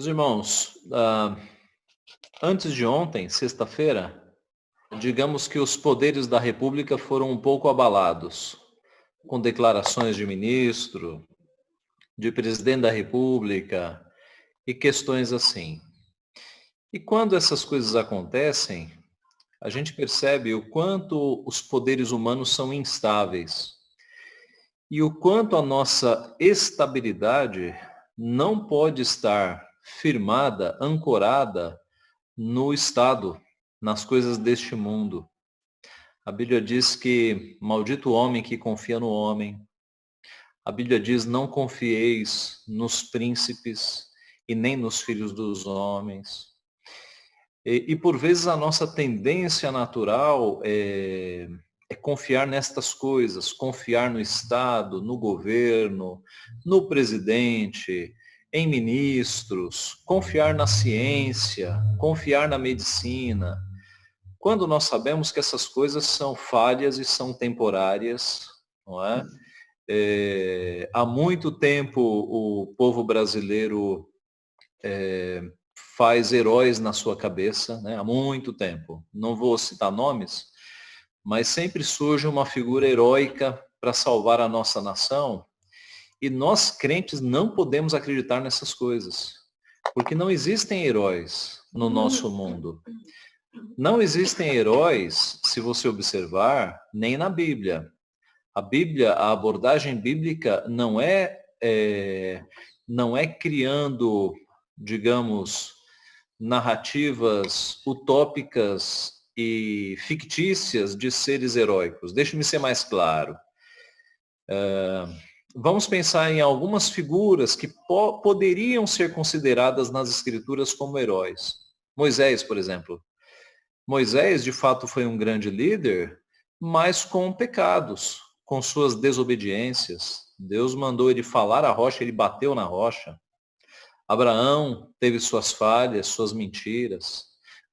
Meus irmãos, antes de ontem, sexta-feira, digamos que os poderes da República foram um pouco abalados, com declarações de ministro, de presidente da República e questões assim. E quando essas coisas acontecem, a gente percebe o quanto os poderes humanos são instáveis e o quanto a nossa estabilidade não pode estar firmada, ancorada no Estado, nas coisas deste mundo. A Bíblia diz que maldito o homem que confia no homem. A Bíblia diz: não confieis nos príncipes e nem nos filhos dos homens. E por vezes a nossa tendência natural é confiar nestas coisas, confiar no Estado, no governo, no presidente, em ministros, confiar na ciência, confiar na medicina, quando nós sabemos que essas coisas são falhas e são temporárias, não é? Há muito tempo o povo brasileiro faz heróis na sua cabeça, né? Há muito tempo. Não vou citar nomes, mas sempre surge uma figura heróica para salvar a nossa nação. E nós, crentes, não podemos acreditar nessas coisas, porque não existem heróis no nosso mundo. Não existem heróis, se você observar, nem na Bíblia. A Bíblia, a abordagem bíblica não é criando, digamos, narrativas utópicas e fictícias de seres heróicos. Deixe-me ser mais claro. Vamos pensar em algumas figuras que poderiam ser consideradas nas Escrituras como heróis. Moisés, por exemplo. Moisés, de fato, foi um grande líder, mas com pecados, com suas desobediências. Deus mandou ele falar a rocha, ele bateu na rocha. Abraão teve suas falhas, suas mentiras.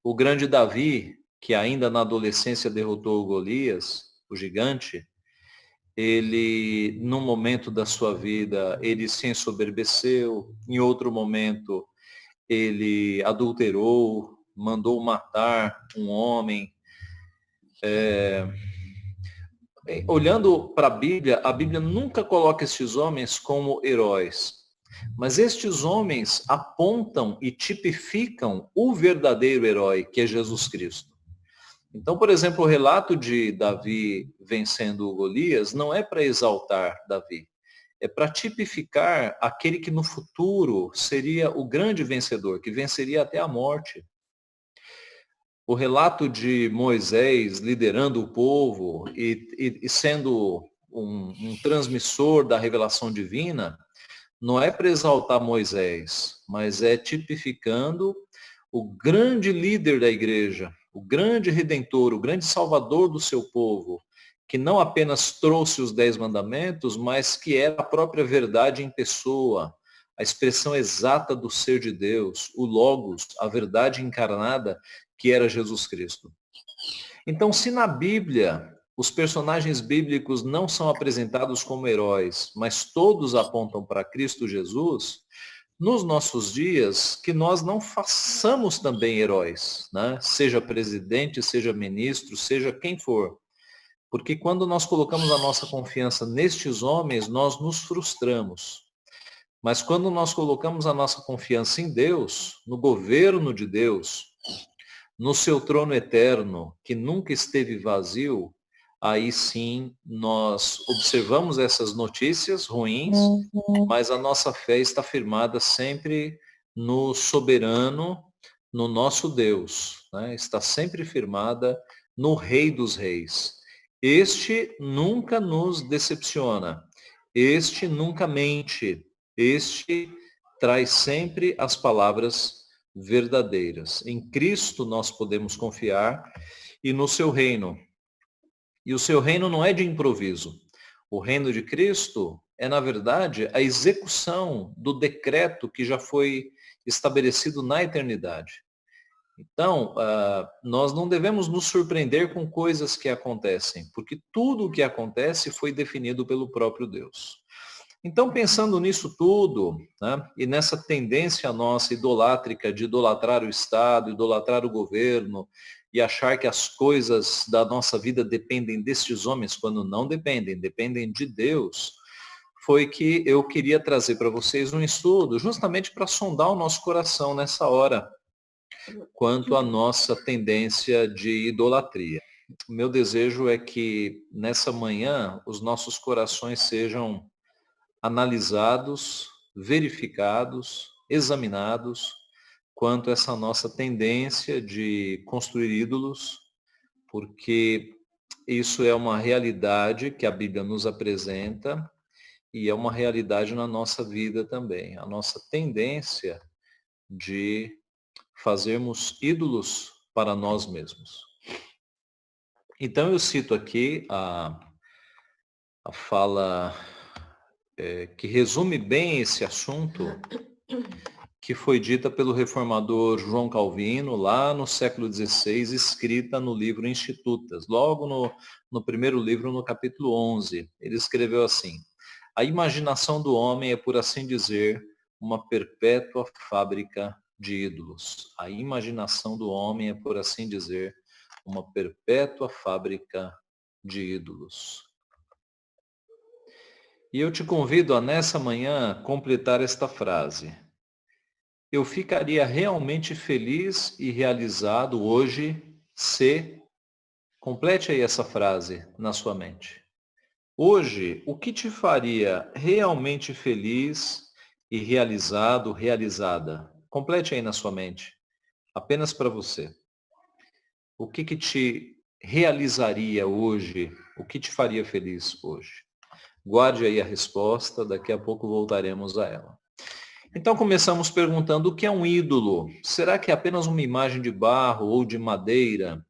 O grande Davi, que ainda na adolescência derrotou Golias, o gigante, ele, num momento da sua vida, ele se ensoberbeceu, em outro momento, ele adulterou, mandou matar um homem. Olhando para a Bíblia nunca coloca estes homens como heróis, mas estes homens apontam e tipificam o verdadeiro herói, que é Jesus Cristo. Então, por exemplo, o relato de Davi vencendo Golias não é para exaltar Davi, é para tipificar aquele que no futuro seria o grande vencedor, que venceria até a morte. O relato de Moisés liderando o povo e sendo um transmissor da revelação divina, não é para exaltar Moisés, mas é tipificando o grande líder da igreja, o grande redentor, o grande salvador do seu povo, que não apenas trouxe os 10 mandamentos, mas que era a própria verdade em pessoa, a expressão exata do ser de Deus, o Logos, a verdade encarnada, que era Jesus Cristo. Então, se na Bíblia os personagens bíblicos não são apresentados como heróis, mas todos apontam para Cristo Jesus, nos nossos dias, que nós não façamos também heróis, né? Seja presidente, seja ministro, seja quem for. Porque quando nós colocamos a nossa confiança nestes homens, nós nos frustramos. Mas quando nós colocamos a nossa confiança em Deus, no governo de Deus, no seu trono eterno, que nunca esteve vazio, aí sim nós observamos essas notícias ruins, mas a nossa fé está firmada sempre no soberano, no nosso Deus, né? Está sempre firmada no Rei dos Reis. Este nunca nos decepciona, este nunca mente, este traz sempre as palavras verdadeiras. Em Cristo nós podemos confiar e no seu reino. E o seu reino não é de improviso. O reino de Cristo é, na verdade, a execução do decreto que já foi estabelecido na eternidade. Então, nós não devemos nos surpreender com coisas que acontecem, porque tudo o que acontece foi definido pelo próprio Deus. Então, pensando nisso tudo, né, e nessa tendência nossa idolátrica de idolatrar o Estado, idolatrar o governo, e achar que as coisas da nossa vida dependem destes homens, quando não dependem, dependem de Deus, foi que eu queria trazer para vocês um estudo, justamente para sondar o nosso coração nessa hora, quanto à nossa tendência de idolatria. O meu desejo é que nessa manhã os nossos corações sejam analisados, verificados, examinados quanto a essa nossa tendência de construir ídolos, porque isso é uma realidade que a Bíblia nos apresenta e é uma realidade na nossa vida também. A nossa tendência de fazermos ídolos para nós mesmos. Então eu cito aqui a fala que resume bem esse assunto, que foi dita pelo reformador João Calvino, lá no século XVI, escrita no livro Institutas, logo no primeiro livro, no capítulo 11. Ele escreveu assim: a imaginação do homem é, por assim dizer, uma perpétua fábrica de ídolos. A imaginação do homem é, por assim dizer, uma perpétua fábrica de ídolos. E eu te convido a, nessa manhã, completar esta frase. Eu ficaria realmente feliz e realizado hoje se... Complete aí essa frase na sua mente. Hoje, o que te faria realmente feliz e realizado, realizada? Complete aí na sua mente. Apenas para você. O que te realizaria hoje? O que te faria feliz hoje? Guarde aí a resposta, daqui a pouco voltaremos a ela. Então começamos perguntando o que é um ídolo? Será que é apenas uma imagem de barro ou de madeira?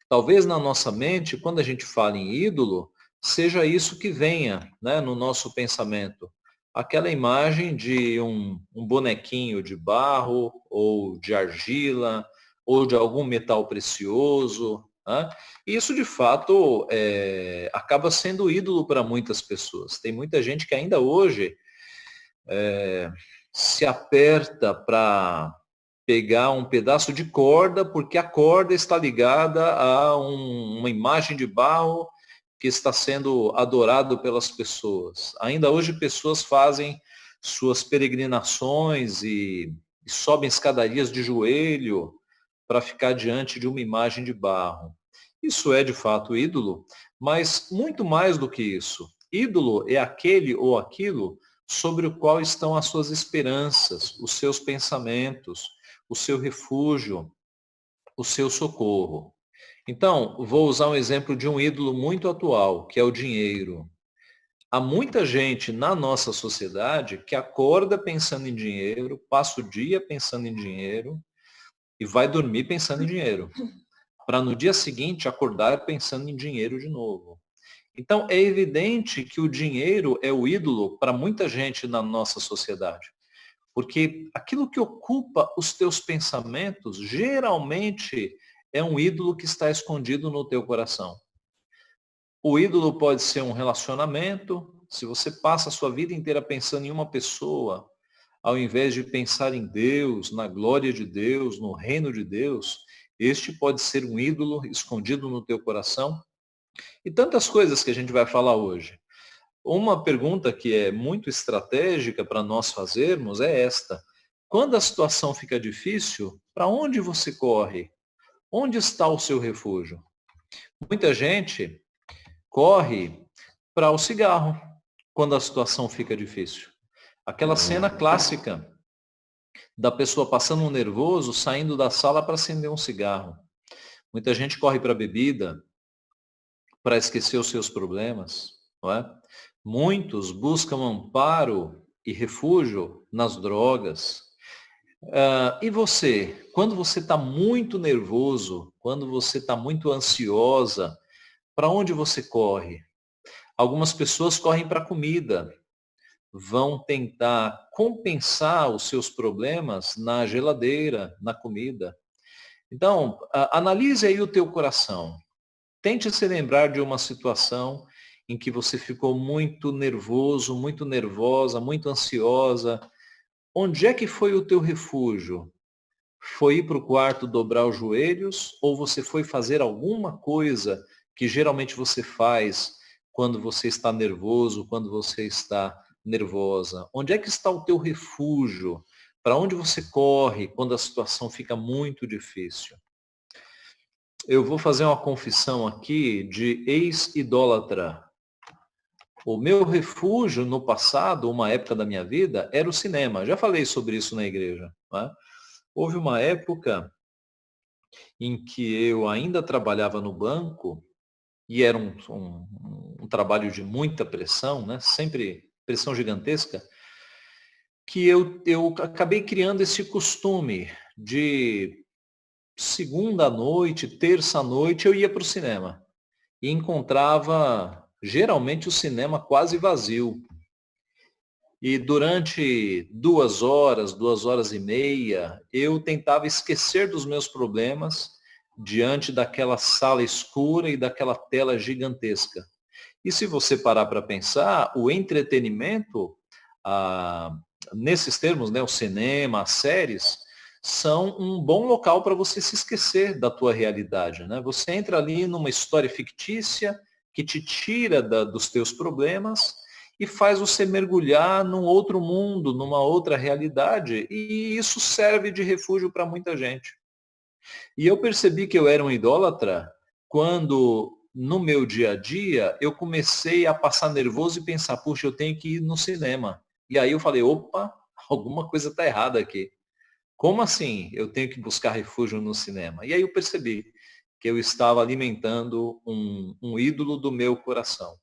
Talvez na nossa mente, quando a gente fala em ídolo, seja isso que venha, né, no nosso pensamento. Aquela imagem de um bonequinho de barro, ou de argila, ou de algum metal precioso. Né? Isso, de fato, acaba sendo ídolo para muitas pessoas. Tem muita gente que ainda hoje se aperta para pegar um pedaço de corda, porque a corda está ligada a uma imagem de barro que está sendo adorado pelas pessoas. Ainda hoje pessoas fazem suas peregrinações e sobem escadarias de joelho para ficar diante de uma imagem de barro. Isso é de fato ídolo, mas muito mais do que isso. Ídolo é aquele ou aquilo sobre o qual estão as suas esperanças, os seus pensamentos, o seu refúgio, o seu socorro. Então, vou usar um exemplo de um ídolo muito atual, que é o dinheiro. Há muita gente na nossa sociedade que acorda pensando em dinheiro, passa o dia pensando em dinheiro e vai dormir pensando em dinheiro, para no dia seguinte acordar pensando em dinheiro de novo. Então, é evidente que o dinheiro é o ídolo para muita gente na nossa sociedade. Porque aquilo que ocupa os teus pensamentos, geralmente é um ídolo que está escondido no teu coração. O ídolo pode ser um relacionamento. Se você passa a sua vida inteira pensando em uma pessoa, ao invés de pensar em Deus, na glória de Deus, no reino de Deus, este pode ser um ídolo escondido no teu coração. E tantas coisas que a gente vai falar hoje. Uma pergunta que é muito estratégica para nós fazermos é esta. Quando a situação fica difícil, para onde você corre? Onde está o seu refúgio? Muita gente corre para o cigarro quando a situação fica difícil. Aquela cena clássica da pessoa passando um nervoso, saindo da sala para acender um cigarro. Muita gente corre para a bebida, para esquecer os seus problemas, não é? Muitos buscam amparo e refúgio nas drogas. E você, quando você está muito nervoso, quando você está muito ansiosa, para onde você corre? Algumas pessoas correm para a comida, vão tentar compensar os seus problemas na geladeira, na comida. Então, analise aí o teu coração. Tente se lembrar de uma situação em que você ficou muito nervoso, muito nervosa, muito ansiosa, onde é que foi o teu refúgio? Foi ir para o quarto dobrar os joelhos ou você foi fazer alguma coisa que geralmente você faz quando você está nervoso, quando você está nervosa? Onde é que está o teu refúgio? Para onde você corre quando a situação fica muito difícil? Eu vou fazer uma confissão aqui de ex-idólatra. O meu refúgio no passado, uma época da minha vida, era o cinema. Já falei sobre isso na igreja. Né? Houve uma época em que eu ainda trabalhava no banco e era um trabalho de muita pressão, né? Sempre pressão gigantesca, que eu acabei criando esse costume de segunda à noite, terça à noite, eu ia para o cinema e encontrava geralmente o cinema quase vazio. E durante 2 horas e meia, eu tentava esquecer dos meus problemas diante daquela sala escura e daquela tela gigantesca. E se você parar para pensar, o entretenimento, ah, nesses termos, né, o cinema, as séries, são um bom local para você se esquecer da tua realidade. Né? Você entra ali numa história fictícia que te tira dos teus problemas e faz você mergulhar num outro mundo, numa outra realidade, e isso serve de refúgio para muita gente. E eu percebi que eu era um idólatra quando, no meu dia a dia, eu comecei a passar nervoso e pensar, puxa, eu tenho que ir no cinema. E aí eu falei, opa, alguma coisa está errada aqui. Como assim eu tenho que buscar refúgio no cinema? E aí eu percebi que eu estava alimentando um ídolo do meu coração.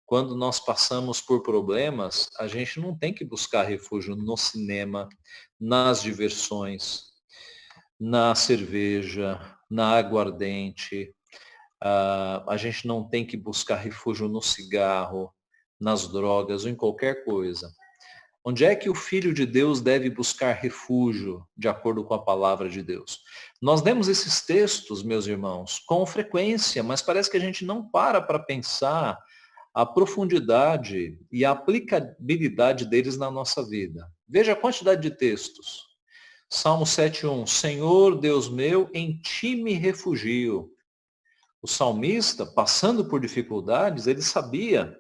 Quando nós passamos por problemas, a gente não tem que buscar refúgio no cinema, nas diversões, na cerveja, na aguardente. A gente não tem que buscar refúgio no cigarro, nas drogas ou em qualquer coisa. Onde é que o Filho de Deus deve buscar refúgio, de acordo com a palavra de Deus? Nós lemos esses textos, meus irmãos, com frequência, mas parece que a gente não para pensar a profundidade e a aplicabilidade deles na nossa vida. Veja a quantidade de textos. Salmo 7:1, Senhor Deus meu, em ti me refugio. O salmista, passando por dificuldades, ele sabia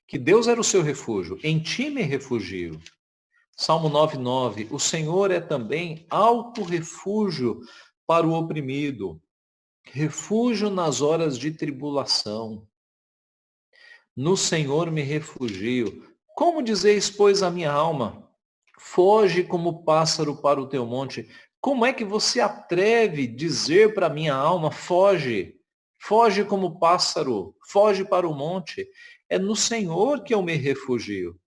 que Deus era o seu refúgio. Em ti me refugio. Salmo 9:9, o Senhor é também alto refúgio para o oprimido, refúgio nas horas de tribulação. No Senhor me refugio. Como dizeis, pois, a minha alma? Foge como pássaro para o teu monte. Como é que você atreve dizer para a minha alma, foge? Foge como pássaro, foge para o monte. É no Senhor que eu me refugio.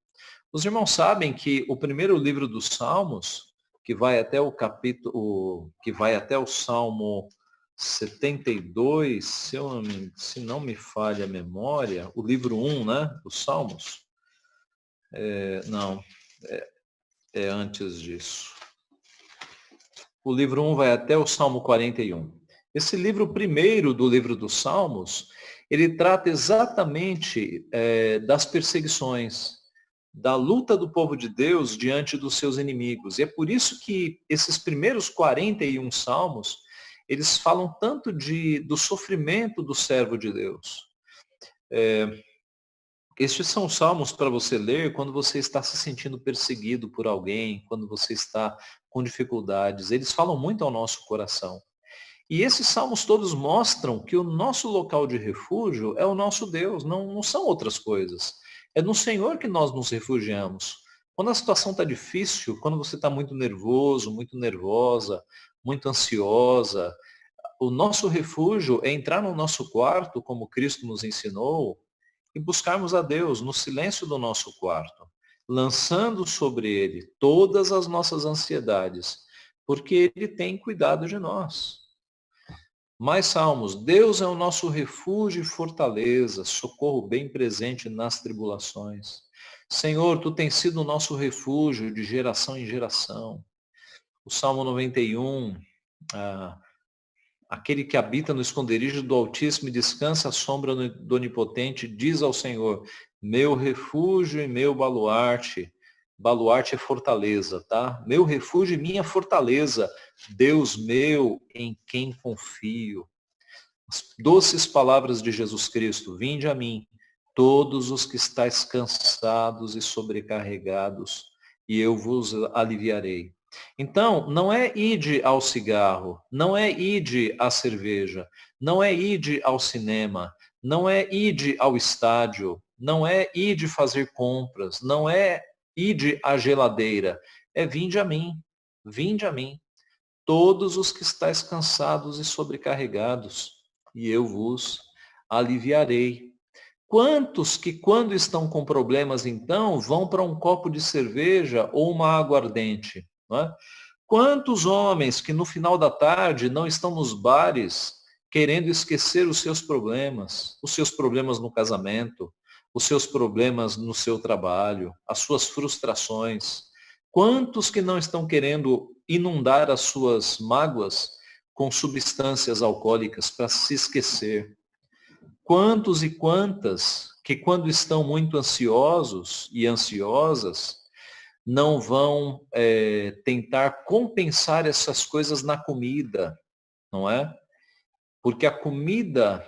Os irmãos sabem que o primeiro livro dos Salmos, que vai até o capítulo, que vai até o Salmo 72, se não me falha a memória, o livro 1, né, dos Salmos, não, é antes disso. O livro 1 vai até o Salmo 41. Esse livro primeiro do livro dos Salmos, ele trata exatamente das perseguições, da luta do povo de Deus diante dos seus inimigos. E é por isso que esses primeiros 41 salmos, eles falam tanto do sofrimento do servo de Deus. Estes são salmos para você ler quando você está se sentindo perseguido por alguém, quando você está com dificuldades. Eles falam muito ao nosso coração. E esses salmos todos mostram que o nosso local de refúgio é o nosso Deus, não são outras coisas. É no Senhor que nós nos refugiamos. Quando a situação está difícil, quando você está muito nervoso, muito nervosa, muito ansiosa, o nosso refúgio é entrar no nosso quarto, como Cristo nos ensinou, e buscarmos a Deus no silêncio do nosso quarto, lançando sobre Ele todas as nossas ansiedades, porque Ele tem cuidado de nós. Mais salmos. Deus é o nosso refúgio e fortaleza, socorro bem presente nas tribulações. Senhor, tu tens sido o nosso refúgio de geração em geração. O Salmo 91, Aquele que habita no esconderijo do Altíssimo e descansa à sombra do Onipotente, diz ao Senhor, meu refúgio e meu baluarte. Baluarte é fortaleza, tá? Meu refúgio e minha fortaleza, Deus meu em quem confio. As doces palavras de Jesus Cristo, vinde a mim, todos os que estáis cansados e sobrecarregados, e eu vos aliviarei. Então, não é ide ao cigarro, não é ide à cerveja, não é ide ao cinema, não é ide ao estádio, não é ide fazer compras, não é ide à geladeira, é vinde a mim, todos os que estáis cansados e sobrecarregados, e eu vos aliviarei. Quantos que, quando estão com problemas, então, vão para um copo de cerveja ou uma água ardente? Não é? Quantos homens que no final da tarde não estão nos bares querendo esquecer os seus problemas no casamento, os seus problemas no seu trabalho, as suas frustrações? Quantos que não estão querendo inundar as suas mágoas com substâncias alcoólicas para se esquecer? Quantos e quantas que, quando estão muito ansiosos e ansiosas, não vão tentar compensar essas coisas na comida, não é? Porque a comida,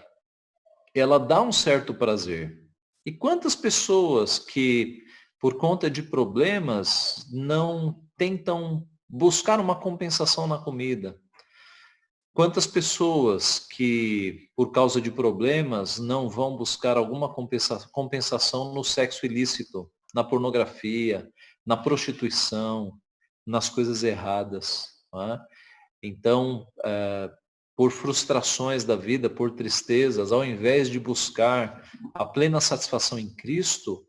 ela dá um certo prazer. E quantas pessoas que, por conta de problemas, não tentam buscar uma compensação na comida? Quantas pessoas que, por causa de problemas, não vão buscar alguma compensação no sexo ilícito, na pornografia, na prostituição, nas coisas erradas? Não é? Então, por frustrações da vida, por tristezas, ao invés de buscar a plena satisfação em Cristo,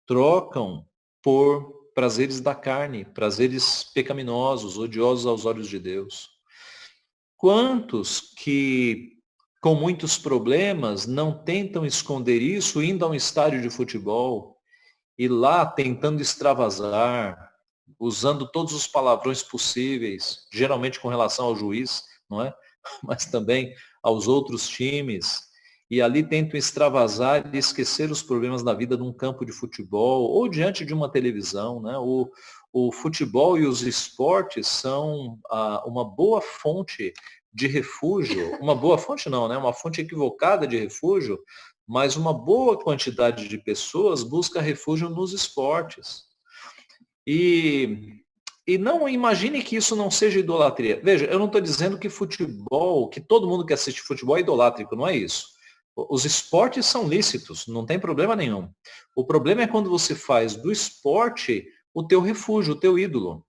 trocam por prazeres da carne, prazeres pecaminosos, odiosos aos olhos de Deus. Quantos que, com muitos problemas, não tentam esconder isso indo a um estádio de futebol e lá tentando extravasar, usando todos os palavrões possíveis, geralmente com relação ao juiz, não é? Mas também aos outros times, e ali tentam extravasar e esquecer os problemas da vida num campo de futebol ou diante de uma televisão, né? O futebol e os esportes são uma boa fonte de refúgio, uma boa fonte não, né? Uma fonte equivocada de refúgio, mas uma boa quantidade de pessoas busca refúgio nos esportes. E, e não imagine que isso não seja idolatria. Veja, eu não estou dizendo que futebol, que todo mundo que assiste futebol é idolátrico, não é isso. Os esportes são lícitos, não tem problema nenhum. O problema é quando você faz do esporte o teu refúgio, o teu ídolo.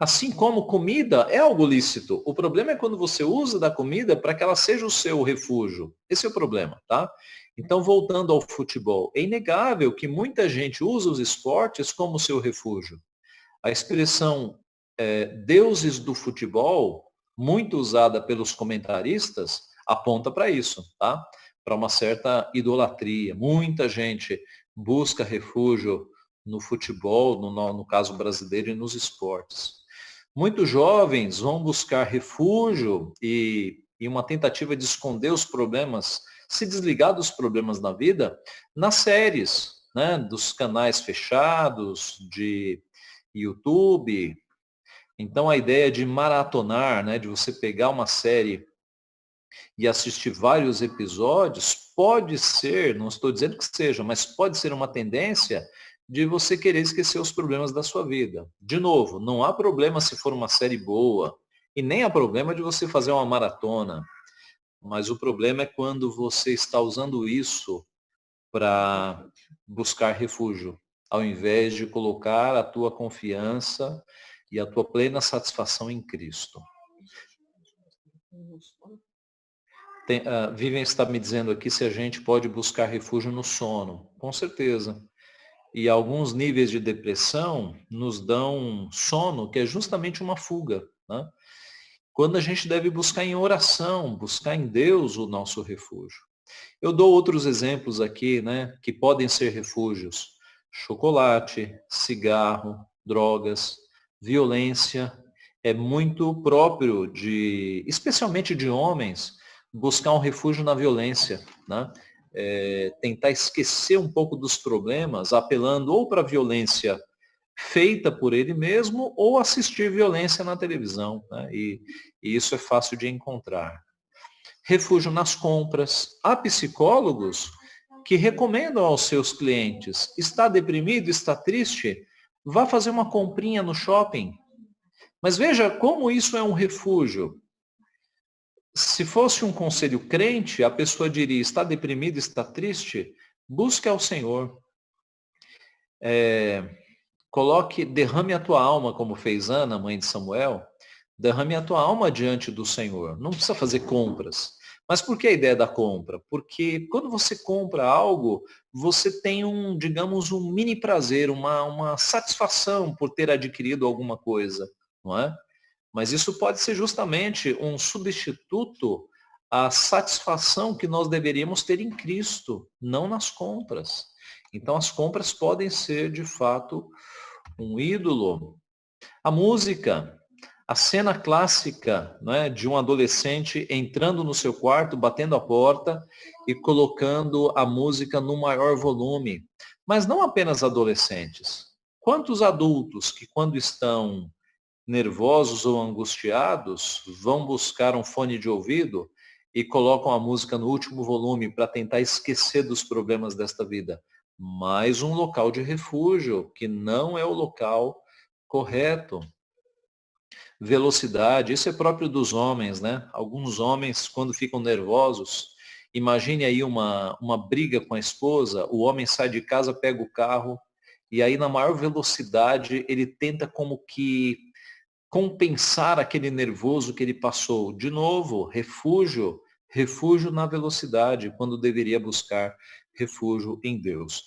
Assim como comida é algo lícito. O problema é quando você usa da comida para que ela seja o seu refúgio. Esse é o problema, tá? Então, voltando ao futebol, é inegável que muita gente usa os esportes como seu refúgio. A expressão deuses do futebol, muito usada pelos comentaristas, aponta para isso, tá? Para uma certa idolatria. Muita gente busca refúgio no futebol, no caso brasileiro, e nos esportes. Muitos jovens vão buscar refúgio e uma tentativa de esconder os problemas, se desligar dos problemas na vida, nas séries, né? Dos canais fechados, de YouTube. Então a ideia de maratonar, né? De você pegar uma série e assistir vários episódios, pode ser, não estou dizendo que seja, mas pode ser uma tendência de você querer esquecer os problemas da sua vida. De novo, não há problema se for uma série boa, e nem há problema de você fazer uma maratona, mas o problema é quando você está usando isso para buscar refúgio, ao invés de colocar a tua confiança e a tua plena satisfação em Cristo. Vivian está me dizendo aqui se a gente pode buscar refúgio no sono. Com certeza. E alguns níveis de depressão nos dão sono, que é justamente uma fuga, né? Quando a gente deve buscar em oração, buscar em Deus o nosso refúgio. Eu dou outros exemplos aqui, né, que podem ser refúgios. Chocolate, cigarro, drogas, violência, é muito próprio especialmente de homens, buscar um refúgio na violência, né? Tentar esquecer um pouco dos problemas, apelando ou para a violência feita por ele mesmo ou assistir violência na televisão, né? E isso é fácil de encontrar. Refúgio nas compras. Há psicólogos que recomendam aos seus clientes: está deprimido, está triste? Vá fazer uma comprinha no shopping. Mas veja como isso é um refúgio. Se fosse um conselho crente, a pessoa diria: está deprimido, está triste? Busque ao Senhor. Derrame a tua alma, como fez Ana, mãe de Samuel. Derrame a tua alma diante do Senhor. Não precisa fazer compras. Mas por que a ideia da compra? Porque quando você compra algo, você tem digamos, um mini prazer, uma satisfação por ter adquirido alguma coisa, não é? Mas isso pode ser justamente um substituto à satisfação que nós deveríamos ter em Cristo, não nas compras. Então as compras podem ser, de fato, um ídolo. A música, a cena clássica, né, de um adolescente entrando no seu quarto, batendo a porta e colocando a música no maior volume. Mas não apenas adolescentes. Quantos adultos que, quando estão nervosos ou angustiados, vão buscar um fone de ouvido e colocam a música no último volume para tentar esquecer dos problemas desta vida? Mais um local de refúgio, que não é o local correto. Velocidade, isso é próprio dos homens, né? Alguns homens, quando ficam nervosos, imagine aí uma briga com a esposa, o homem sai de casa, pega o carro, e aí na maior velocidade ele tenta como que compensar aquele nervoso que ele passou. De novo, refúgio, refúgio na velocidade, quando deveria buscar refúgio em Deus.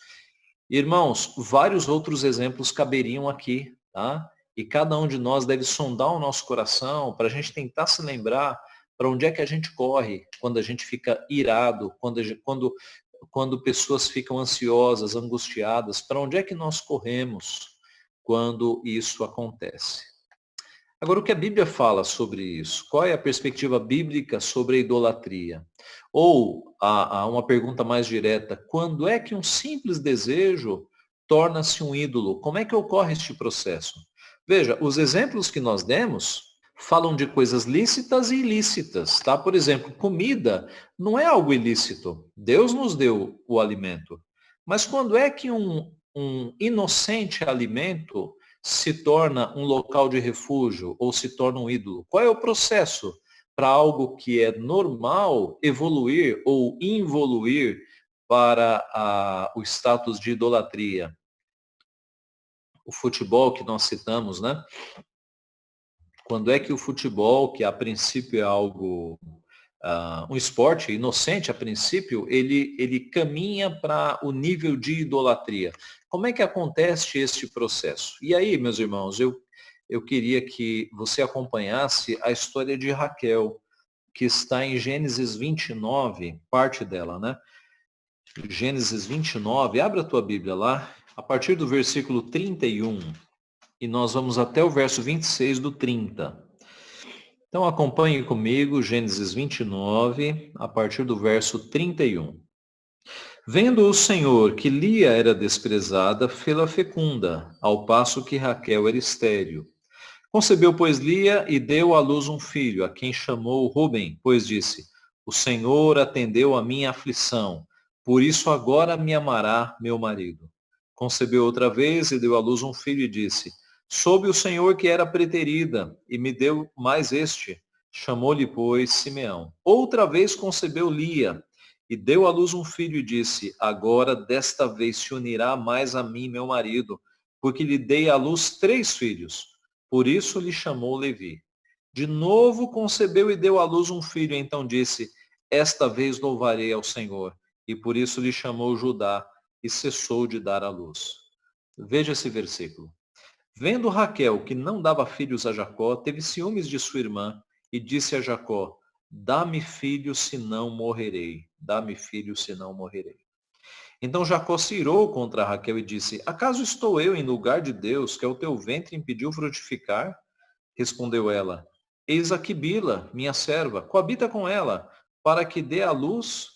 Irmãos, vários outros exemplos caberiam aqui, tá? E cada um de nós deve sondar o nosso coração para a gente tentar se lembrar para onde é que a gente corre quando a gente fica irado, quando pessoas ficam ansiosas, angustiadas, para onde é que nós corremos quando isso acontece. Agora, o que a Bíblia fala sobre isso? Qual é a perspectiva bíblica sobre a idolatria? Ou, há uma pergunta mais direta, quando é que um simples desejo torna-se um ídolo? Como é que ocorre este processo? Veja, os exemplos que nós demos falam de coisas lícitas e ilícitas, tá? Por exemplo, comida não é algo ilícito. Deus nos deu o alimento. Mas quando é que um inocente alimento se torna um local de refúgio ou se torna um ídolo? Qual é o processo para algo que é normal evoluir ou involuir para o status de idolatria? O futebol que nós citamos, né? Quando é que o futebol, que a princípio é algo, um esporte inocente a princípio, ele caminha para o nível de idolatria? Como é que acontece este processo? E aí, meus irmãos, eu queria que você acompanhasse a história de Raquel, que está em Gênesis 29, parte dela, né? Gênesis 29, abre a tua Bíblia lá, a partir do versículo 31, e nós vamos até o verso 26 do 30. Então acompanhe comigo Gênesis 29, a partir do verso 31. Vendo o Senhor que Lia era desprezada, fê-la fecunda, ao passo que Raquel era estéril. Concebeu, pois, Lia e deu à luz um filho, a quem chamou Ruben, pois disse: o Senhor atendeu a minha aflição, por isso agora me amará meu marido. Concebeu outra vez e deu à luz um filho e disse: soube o Senhor que era preterida, e me deu mais este. Chamou-lhe, pois, Simeão. Outra vez concebeu Lia, e deu à luz um filho e disse: agora desta vez se unirá mais a mim meu marido, porque lhe dei à luz 3 filhos. Por isso lhe chamou Levi. De novo concebeu e deu à luz um filho, então disse: esta vez louvarei ao Senhor. E por isso lhe chamou Judá, e cessou de dar à luz. Veja esse versículo. Vendo Raquel que não dava filhos a Jacó, teve ciúmes de sua irmã, e disse a Jacó: dá-me filho, senão morrerei. Dá-me filho, senão morrerei. Então Jacó se irou contra Raquel e disse: acaso estou eu em lugar de Deus, que ao teu ventre impediu frutificar? Respondeu ela, eis aqui Bila, minha serva, coabita com ela, para que dê à luz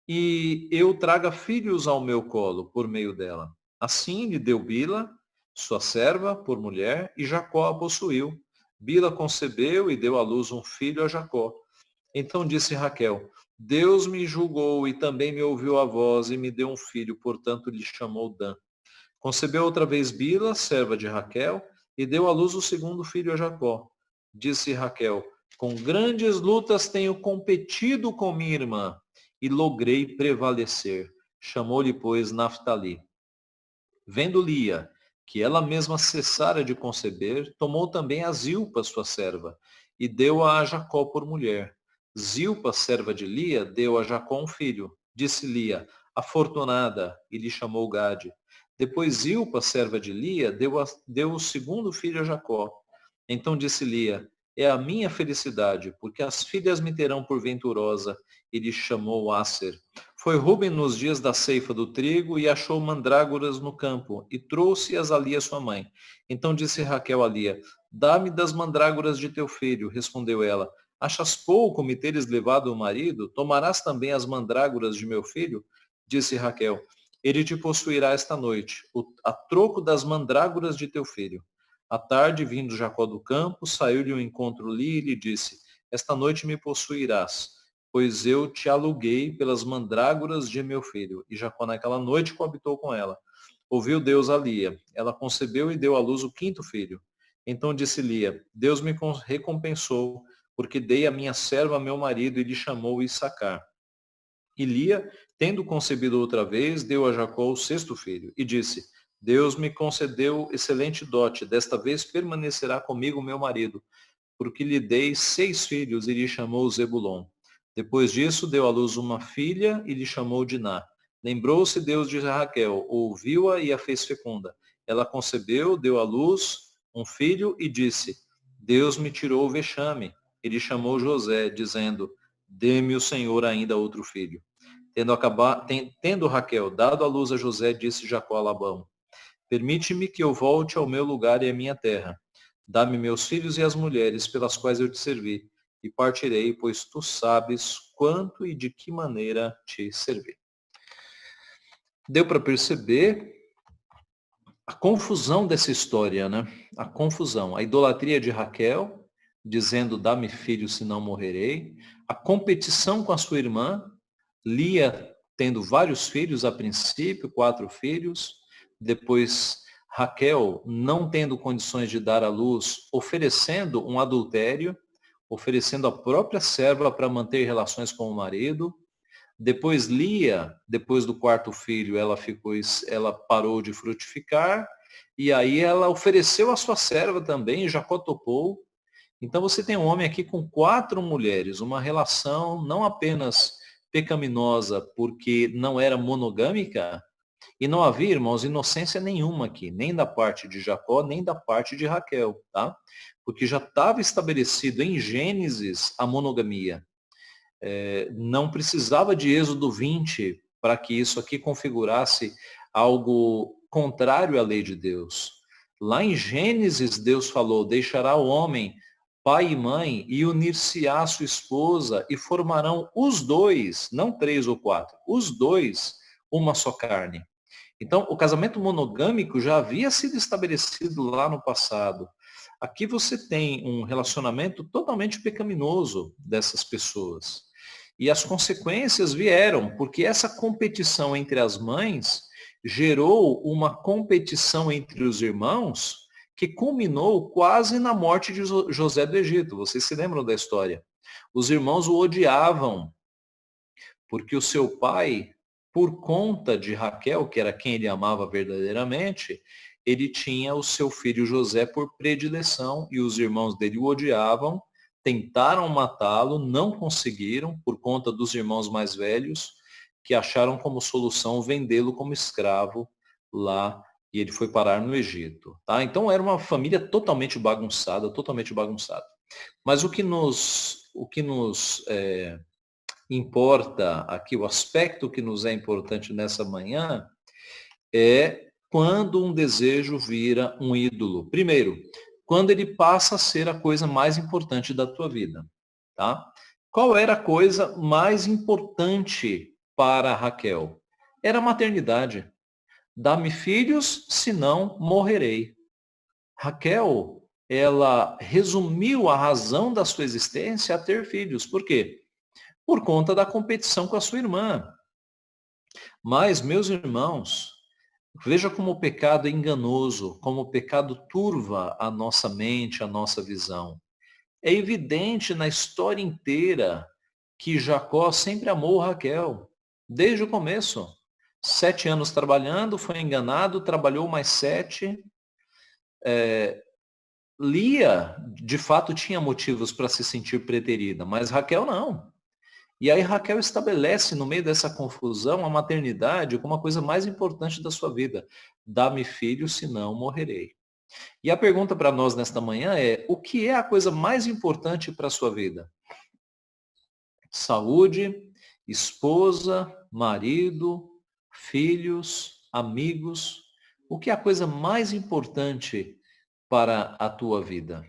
e eu traga filhos ao meu colo por meio dela. Assim lhe deu Bila, sua serva, por mulher, e Jacó a possuiu. Bila concebeu e deu à luz um filho a Jacó. Então disse Raquel, Deus me julgou e também me ouviu a voz e me deu um filho, portanto lhe chamou Dan. Concebeu outra vez Bila, serva de Raquel, e deu à luz o segundo filho a Jacó. Disse Raquel, com grandes lutas tenho competido com minha irmã, e logrei prevalecer. Chamou-lhe, pois, Naftali. Vendo Lia que ela mesma cessara de conceber, tomou também a Zilpa, sua serva, e deu-a a Jacó por mulher. Zilpa, serva de Lia, deu a Jacó um filho. Disse Lia, afortunada, e lhe chamou Gade. Depois Zilpa, serva de Lia, deu o segundo filho a Jacó. Então disse Lia, é a minha felicidade, porque as filhas me terão por venturosa, e lhe chamou Asser. Foi Ruben nos dias da ceifa do trigo e achou mandrágoras no campo, e trouxe-as a Lia sua mãe. Então disse Raquel a Lia, dá-me das mandrágoras de teu filho. Respondeu ela, achas pouco me teres levado o marido? Tomarás também as mandrágoras de meu filho? Disse Raquel, ele te possuirá esta noite, a troco das mandrágoras de teu filho. À tarde, vindo Jacó do campo, saiu-lhe ao encontro Lia e lhe disse, esta noite me possuirás, pois eu te aluguei pelas mandrágoras de meu filho. E Jacó naquela noite coabitou com ela. Ouviu Deus a Lia. Ela concebeu e deu à luz o quinto filho. Então disse Lia, Deus me recompensou, porque dei a minha serva a meu marido e lhe chamou Issacar. E Lia, tendo concebido outra vez, deu a Jacó o sexto filho. E disse, Deus me concedeu excelente dote, desta vez permanecerá comigo meu marido, porque lhe dei 6 filhos e lhe chamou Zebulon. Depois disso, deu à luz uma filha e lhe chamou Diná. Lembrou-se Deus de Raquel, ouviu-a e a fez fecunda. Ela concebeu, deu à luz um filho e disse, Deus me tirou o vexame. E lhe chamou José, dizendo, dê-me o Senhor ainda outro filho. Tendo Raquel dado à luz a José, disse Jacó a Labão, permite-me que eu volte ao meu lugar e à minha terra. Dá-me meus filhos e as mulheres pelas quais eu te servi, e partirei, pois tu sabes quanto e de que maneira te servi. Deu para perceber a confusão dessa história, né? A confusão, a idolatria de Raquel, dizendo, dá-me filho, senão morrerei. A competição com a sua irmã, Lia tendo vários filhos a princípio, 4 filhos, depois Raquel não tendo condições de dar à luz, oferecendo um adultério, oferecendo a própria serva para manter relações com o marido. Depois Lia, depois do quarto filho, ela parou de frutificar, e aí ela ofereceu a sua serva também, e Jacó topou. Então você tem um homem aqui com 4 mulheres, uma relação não apenas pecaminosa porque não era monogâmica, e não havia, irmãos, inocência nenhuma aqui, nem da parte de Jacó, nem da parte de Raquel, tá? Porque já estava estabelecido em Gênesis a monogamia. Não precisava de Êxodo 20 para que isso aqui configurasse algo contrário à lei de Deus. Lá em Gênesis, Deus falou, deixará o homem pai e mãe e unir-se-á sua esposa e formarão os dois, não 3 ou 4, os dois, uma só carne. Então, o casamento monogâmico já havia sido estabelecido lá no passado. Aqui você tem um relacionamento totalmente pecaminoso dessas pessoas. E as consequências vieram, porque essa competição entre as mães gerou uma competição entre os irmãos que culminou quase na morte de José do Egito. Vocês se lembram da história? Os irmãos o odiavam, porque o seu pai, por conta de Raquel, que era quem ele amava verdadeiramente, ele tinha o seu filho José por predileção e os irmãos dele o odiavam, tentaram matá-lo, não conseguiram, por conta dos irmãos mais velhos, que acharam como solução vendê-lo como escravo lá, e ele foi parar no Egito. Tá? Então era uma família totalmente bagunçada, totalmente bagunçada. Mas o que nos importa aqui, o aspecto que nos é importante nessa manhã, é quando um desejo vira um ídolo. Primeiro, quando ele passa a ser a coisa mais importante da tua vida, tá? Qual era a coisa mais importante para Raquel? Era a maternidade. Dá-me filhos, senão morrerei. Raquel, ela resumiu a razão da sua existência a ter filhos. Por quê? Por conta da competição com a sua irmã. Mas, meus irmãos, veja como o pecado é enganoso, como o pecado turva a nossa mente, a nossa visão. É evidente na história inteira que Jacó sempre amou Raquel, desde o começo. 7 anos trabalhando, foi enganado, trabalhou mais 7. Lia, de fato, tinha motivos para se sentir preterida, mas Raquel não. E aí Raquel estabelece no meio dessa confusão a maternidade como a coisa mais importante da sua vida. Dá-me filho, senão morrerei. E a pergunta para nós nesta manhã é: o que é a coisa mais importante para a sua vida? Saúde, esposa, marido, filhos, amigos. O que é a coisa mais importante para a tua vida?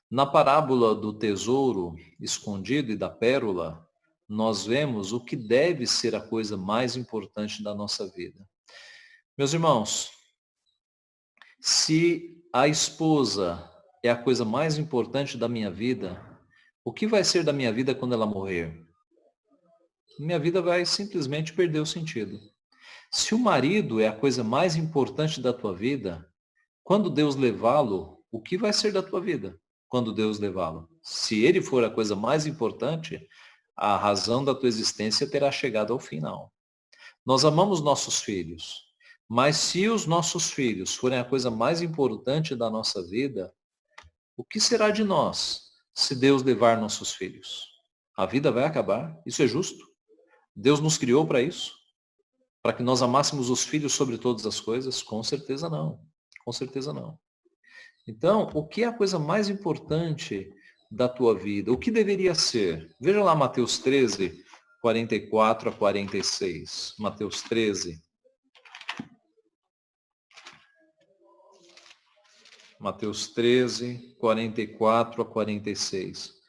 Na parábola do tesouro escondido e da pérola, nós vemos o que deve ser a coisa mais importante da nossa vida. Meus irmãos, se a esposa é a coisa mais importante da minha vida, o que vai ser da minha vida quando ela morrer? Minha vida vai simplesmente perder o sentido. Se o marido é a coisa mais importante da tua vida, quando Deus levá-lo, o que vai ser da tua vida quando Deus levá-lo? Se ele for a coisa mais importante, a razão da tua existência terá chegado ao final. Nós amamos nossos filhos, mas se os nossos filhos forem a coisa mais importante da nossa vida, o que será de nós se Deus levar nossos filhos? A vida vai acabar? Isso é justo? Deus nos criou para isso? Para que nós amássemos os filhos sobre todas as coisas? Com certeza não. Com certeza não. Então, o que é a coisa mais importante da tua vida? O que deveria ser? Veja lá Mateus 13, 44 a 46. Mateus 13. Mateus 13, 44 a 46.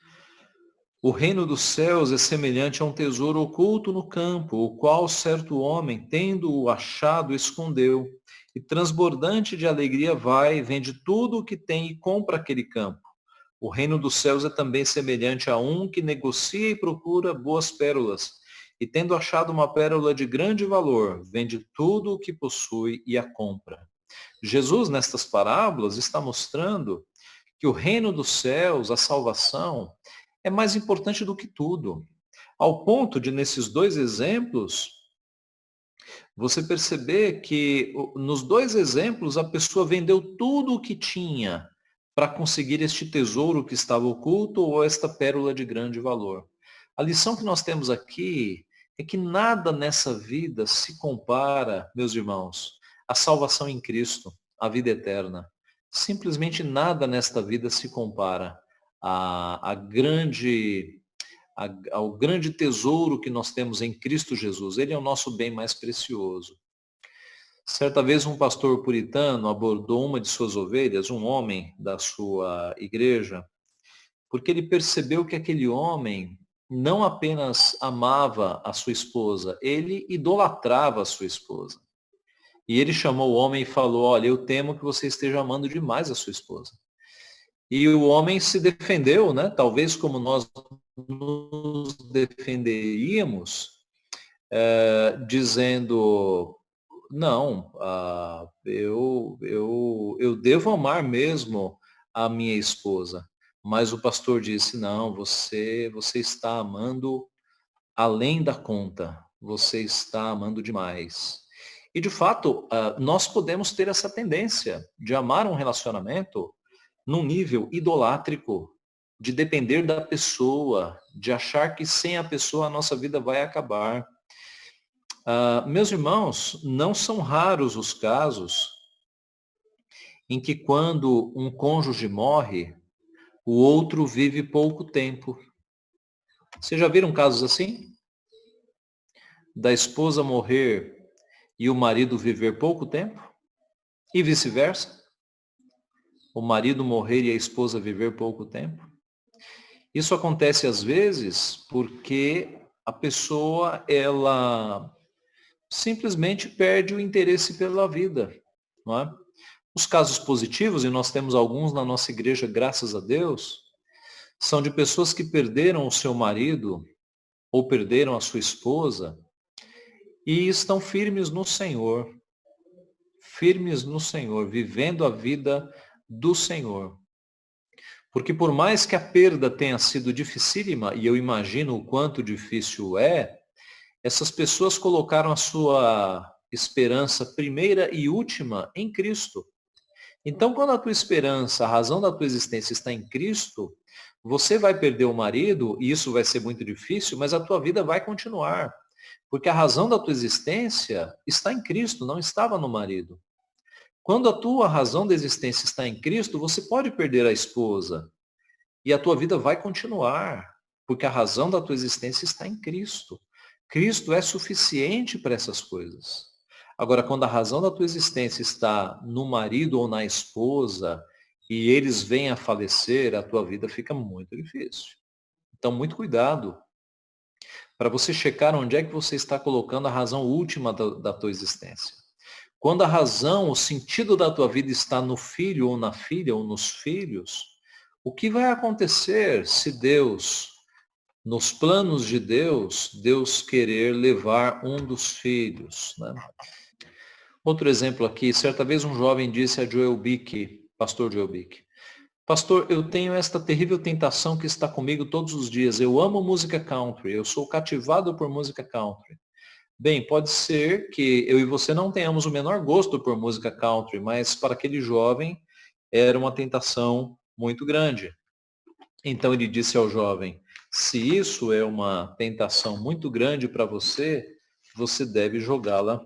O reino dos céus é semelhante a um tesouro oculto no campo, o qual certo homem, tendo-o achado, escondeu. E transbordante de alegria vai, vende tudo o que tem e compra aquele campo. O reino dos céus é também semelhante a um que negocia e procura boas pérolas. E tendo achado uma pérola de grande valor, vende tudo o que possui e a compra. Jesus, nestas parábolas, está mostrando que o reino dos céus, a salvação, é mais importante do que tudo. Ao ponto de, nesses dois exemplos, você perceber que nos dois exemplos a pessoa vendeu tudo o que tinha para conseguir este tesouro que estava oculto ou esta pérola de grande valor. A lição que nós temos aqui é que nada nessa vida se compara, meus irmãos, à salvação em Cristo, à vida eterna. Simplesmente nada nesta vida se compara ao grande tesouro que nós temos em Cristo Jesus. Ele é o nosso bem mais precioso. Certa vez um pastor puritano abordou uma de suas ovelhas, um homem da sua igreja, porque ele percebeu que aquele homem não apenas amava a sua esposa, ele idolatrava a sua esposa. E ele chamou o homem e falou: olha, eu temo que você esteja amando demais a sua esposa. E o homem se defendeu, né? Talvez como nós nos defenderíamos, dizendo: não, eu devo amar mesmo a minha esposa. Mas o pastor disse: não, você está amando além da conta, você está amando demais. E de fato, nós podemos ter essa tendência de amar um relacionamento num nível idolátrico, de depender da pessoa, de achar que sem a pessoa a nossa vida vai acabar. Meus irmãos, não são raros os casos em que quando um cônjuge morre, o outro vive pouco tempo. Vocês já viram casos assim? Da esposa morrer e o marido viver pouco tempo? E vice-versa? o marido morrer e a esposa viver pouco tempo? Isso acontece às vezes porque a pessoa, ela simplesmente perde o interesse pela vida, não é? Os casos positivos, e nós temos alguns na nossa igreja, graças a Deus, são de pessoas que perderam o seu marido ou perderam a sua esposa e estão firmes no Senhor, vivendo a vida do Senhor. Porque por mais que a perda tenha sido dificílima, e eu imagino o quanto difícil é, essas pessoas colocaram a sua esperança primeira e última em Cristo. Então, quando a tua esperança, a razão da tua existência está em Cristo, você vai perder o marido, e isso vai ser muito difícil, mas a tua vida vai continuar. Porque a razão da tua existência está em Cristo, não estava no marido. Quando a tua razão da existência está em Cristo, você pode perder a esposa, e a tua vida vai continuar, porque a razão da tua existência está em Cristo. Cristo é suficiente para essas coisas. Agora, quando a razão da tua existência está no marido ou na esposa, e eles vêm a falecer, a tua vida fica muito difícil. Então, muito cuidado para você checar onde é que você está colocando a razão última da tua existência. Quando a razão, o sentido da tua vida está no filho ou na filha ou nos filhos, o que vai acontecer se Deus, nos planos de Deus, Deus querer levar um dos filhos, né? Outro exemplo aqui, certa vez um jovem disse a Joel Bick, pastor Joel Bick, pastor, eu tenho esta terrível tentação que está comigo todos os dias. Eu amo música country, eu sou cativado por música country. Bem, pode ser que eu e você não tenhamos o menor gosto por música country, mas para aquele jovem era uma tentação muito grande. Então ele disse ao jovem, se isso é uma tentação muito grande para você, você deve jogá-la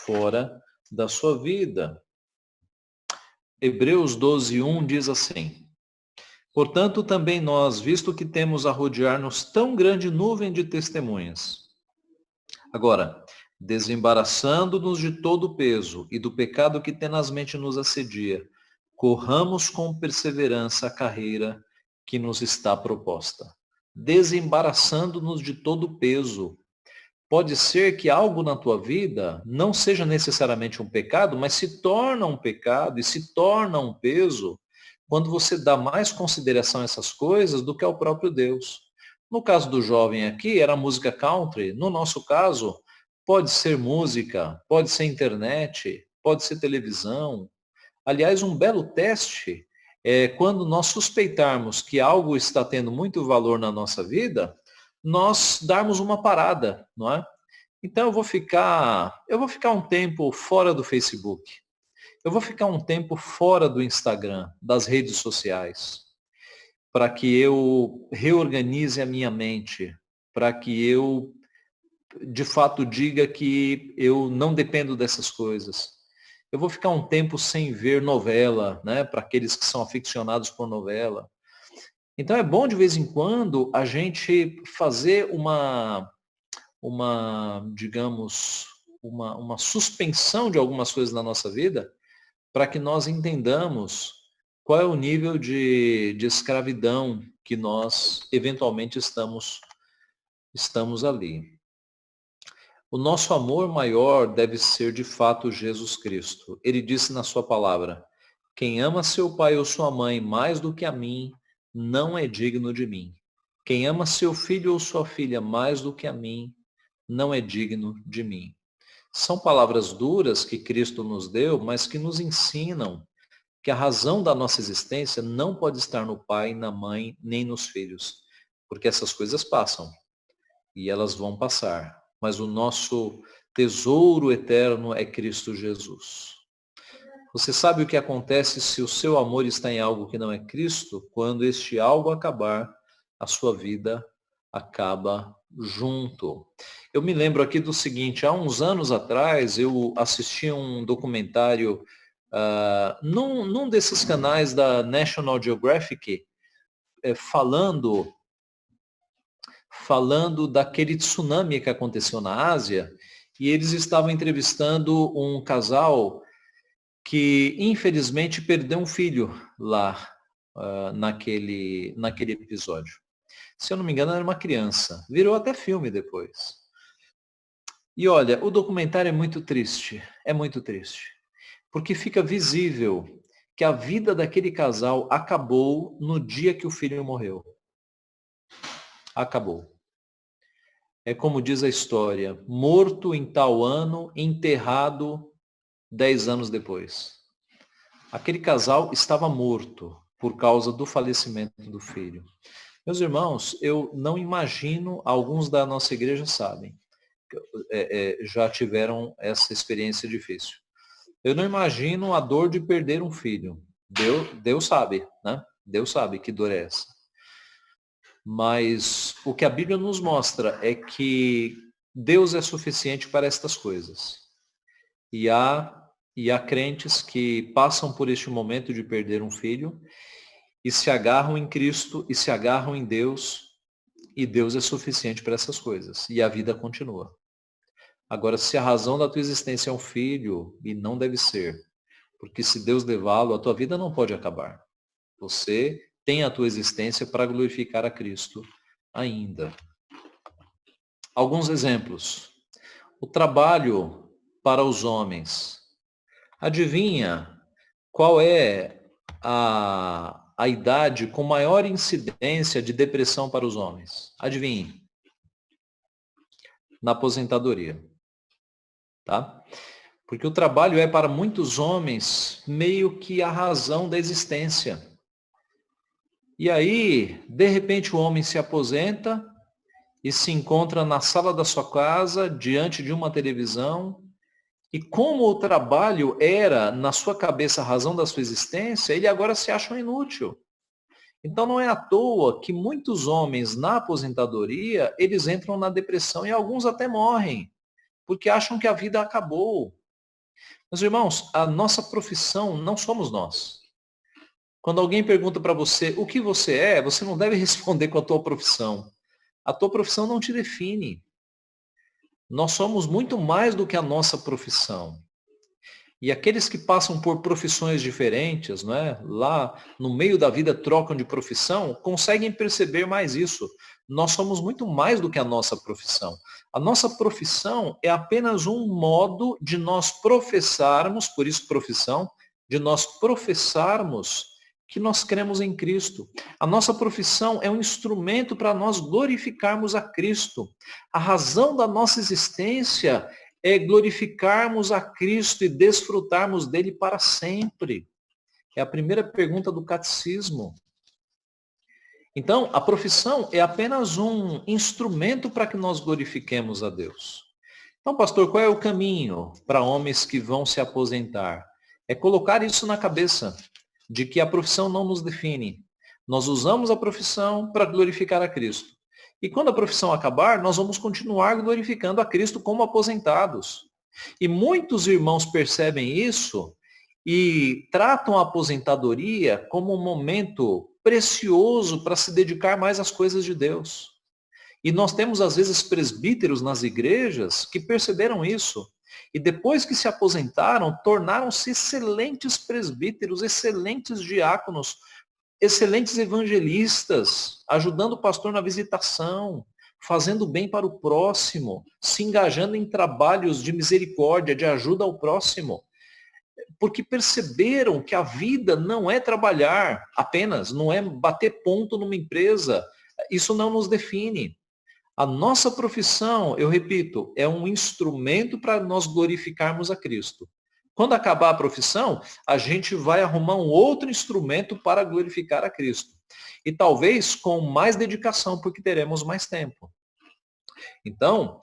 fora da sua vida. Hebreus 12:1 diz assim, portanto também nós, visto que temos a rodear-nos tão grande nuvem de testemunhas, agora, desembaraçando-nos de todo o peso e do pecado que tenazmente nos assedia, corramos com perseverança a carreira que nos está proposta. Desembaraçando-nos de todo o peso. Pode ser que algo na tua vida não seja necessariamente um pecado, mas se torna um pecado e se torna um peso quando você dá mais consideração a essas coisas do que ao próprio Deus. No caso do jovem aqui, era música country. No nosso caso, pode ser música, pode ser internet, pode ser televisão. Aliás, um belo teste é quando nós suspeitarmos que algo está tendo muito valor na nossa vida, nós darmos uma parada, não é? Então eu vou ficar um tempo fora do Facebook. Eu vou ficar um tempo fora do Instagram, das redes sociais, para que eu reorganize a minha mente, para que eu de fato diga que eu não dependo dessas coisas. Eu vou ficar um tempo sem ver novela, né, para aqueles que são aficionados por novela. Então é bom de vez em quando a gente fazer digamos, uma suspensão de algumas coisas na nossa vida para que nós entendamos qual é o nível de escravidão que nós eventualmente estamos ali. O nosso amor maior deve ser de fato Jesus Cristo. Ele disse na sua palavra, quem ama seu pai ou sua mãe mais do que a mim, não é digno de mim. Quem ama seu filho ou sua filha mais do que a mim, não é digno de mim. São palavras duras que Cristo nos deu, mas que nos ensinam que a razão da nossa existência não pode estar no pai, na mãe, nem nos filhos, porque essas coisas passam e elas vão passar, mas o nosso tesouro eterno é Cristo Jesus. Você sabe o que acontece se o seu amor está em algo que não é Cristo? Quando este algo acabar, a sua vida acaba junto. Eu me lembro aqui do seguinte, há uns anos atrás eu assisti um documentário num desses canais da National Geographic, falando daquele tsunami que aconteceu na Ásia, e eles estavam entrevistando um casal que infelizmente perdeu um filho lá naquele episódio. Se eu não me engano, era uma criança. Virou até filme depois. E olha, o documentário é muito triste, porque fica visível que a vida daquele casal acabou no dia que o filho morreu. Acabou. É como diz a história, morto em tal ano, enterrado 10 anos depois. Aquele casal estava morto por causa do falecimento do filho. Meus irmãos, eu não imagino, alguns da nossa igreja sabem, já tiveram essa experiência difícil. Eu não imagino a dor de perder um filho. Deus sabe, né? Deus sabe que dor é essa. Mas o que a Bíblia nos mostra é que Deus é suficiente para estas coisas. E há crentes que passam por este momento de perder um filho e se agarram em Cristo e se agarram em Deus, e Deus é suficiente para essas coisas. E a vida continua. Agora, se a razão da tua existência é um filho, e não deve ser, porque se Deus levá-lo, a tua vida não pode acabar. Você tem a tua existência para glorificar a Cristo ainda. Alguns exemplos. O trabalho para os homens. Adivinha qual é a idade com maior incidência de depressão para os homens? Adivinhe. Na aposentadoria. Tá? Porque o trabalho é para muitos homens meio que a razão da existência. E aí, de repente, o homem se aposenta e se encontra na sala da sua casa, diante de uma televisão, e como o trabalho era, na sua cabeça, a razão da sua existência, ele agora se acha um inútil. Então não é à toa que muitos homens na aposentadoria, eles entram na depressão e alguns até morrem, porque acham que a vida acabou. Meus irmãos, a nossa profissão não somos nós. Quando alguém pergunta para você o que você é, você não deve responder com a tua profissão. A tua profissão não te define. Nós somos muito mais do que a nossa profissão. E aqueles que passam por profissões diferentes, não é? Lá no meio da vida trocam de profissão, conseguem perceber mais isso. Nós somos muito mais do que a nossa profissão. A nossa profissão é apenas um modo de nós professarmos, por isso profissão, de nós professarmos que nós cremos em Cristo. A nossa profissão é um instrumento para nós glorificarmos a Cristo. A razão da nossa existência é glorificarmos a Cristo e desfrutarmos dele para sempre. É a primeira pergunta do catecismo. Então, a profissão é apenas um instrumento para que nós glorifiquemos a Deus. Então, pastor, qual é o caminho para homens que vão se aposentar? É colocar isso na cabeça, de que a profissão não nos define. Nós usamos a profissão para glorificar a Cristo. E quando a profissão acabar, nós vamos continuar glorificando a Cristo como aposentados. E muitos irmãos percebem isso e tratam a aposentadoria como um momento precioso para se dedicar mais às coisas de Deus. E nós temos, às vezes, presbíteros nas igrejas que perceberam isso. E depois que se aposentaram, tornaram-se excelentes presbíteros, excelentes diáconos, excelentes evangelistas, ajudando o pastor na visitação, fazendo bem para o próximo, se engajando em trabalhos de misericórdia, de ajuda ao próximo. Porque perceberam que a vida não é trabalhar apenas, não é bater ponto numa empresa. Isso não nos define. A nossa profissão, eu repito, é um instrumento para nós glorificarmos a Cristo. Quando acabar a profissão, a gente vai arrumar um outro instrumento para glorificar a Cristo. E talvez com mais dedicação, porque teremos mais tempo. Então,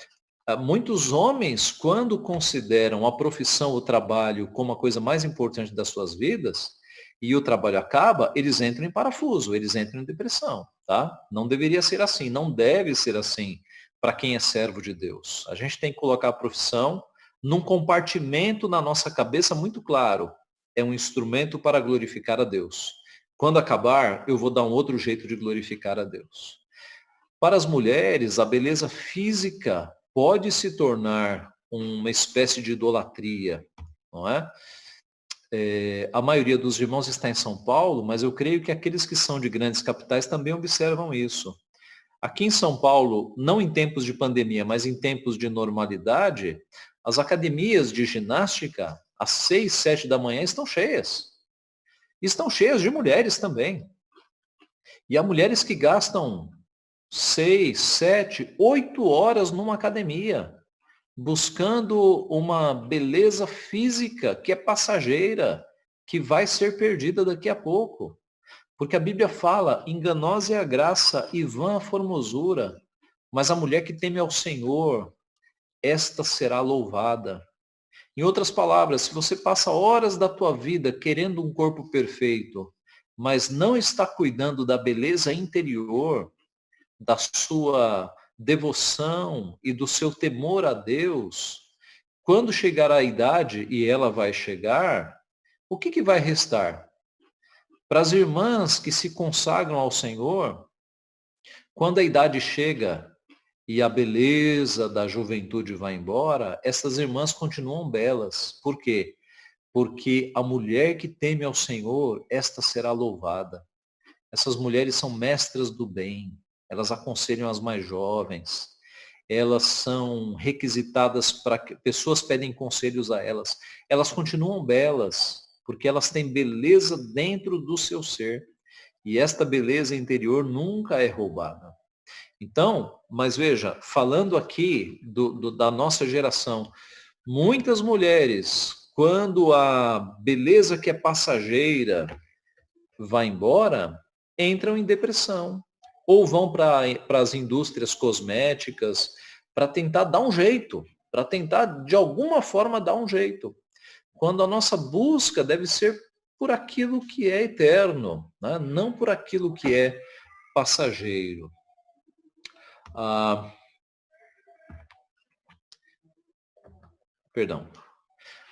muitos homens, quando consideram a profissão, o trabalho, como a coisa mais importante das suas vidas, e o trabalho acaba, eles entram em parafuso, eles entram em depressão, tá? Não deveria ser assim, não deve ser assim para quem é servo de Deus. A gente tem que colocar a profissão num compartimento na nossa cabeça muito claro. É um instrumento para glorificar a Deus. Quando acabar, eu vou dar um outro jeito de glorificar a Deus. Para as mulheres, a beleza física pode se tornar uma espécie de idolatria, não é? a maioria dos irmãos está em São Paulo, mas eu creio que aqueles que são de grandes capitais também observam isso. Aqui em São Paulo, não em tempos de pandemia, mas em tempos de normalidade, as academias de ginástica, às 6, 7 da manhã, estão cheias. Estão cheias de mulheres também. E há mulheres que gastam 6, 7, 8 horas numa academia, buscando uma beleza física que é passageira, que vai ser perdida daqui a pouco. Porque a Bíblia fala, enganosa é a graça e vã a formosura, mas a mulher que teme ao Senhor, esta será louvada. Em outras palavras, se você passa horas da tua vida querendo um corpo perfeito, mas não está cuidando da beleza interior, da sua devoção e do seu temor a Deus, quando chegar a idade, e ela vai chegar, o que vai restar? Para as irmãs que se consagram ao Senhor, quando a idade chega e a beleza da juventude vai embora, essas irmãs continuam belas. Por quê? Porque a mulher que teme ao Senhor, esta será louvada. Essas mulheres são mestras do bem, elas aconselham as mais jovens, elas são requisitadas para que pessoas pedem conselhos a elas. Elas continuam belas, porque elas têm beleza dentro do seu ser. E esta beleza interior nunca é roubada. Então, mas veja, falando aqui da nossa geração, muitas mulheres, quando a beleza que é passageira vai embora, entram em depressão. Ou vão para as indústrias cosméticas para tentar dar um jeito, para tentar de alguma forma dar um jeito. Quando a nossa busca deve ser por aquilo que é eterno, né? Não por aquilo que é passageiro. Perdão.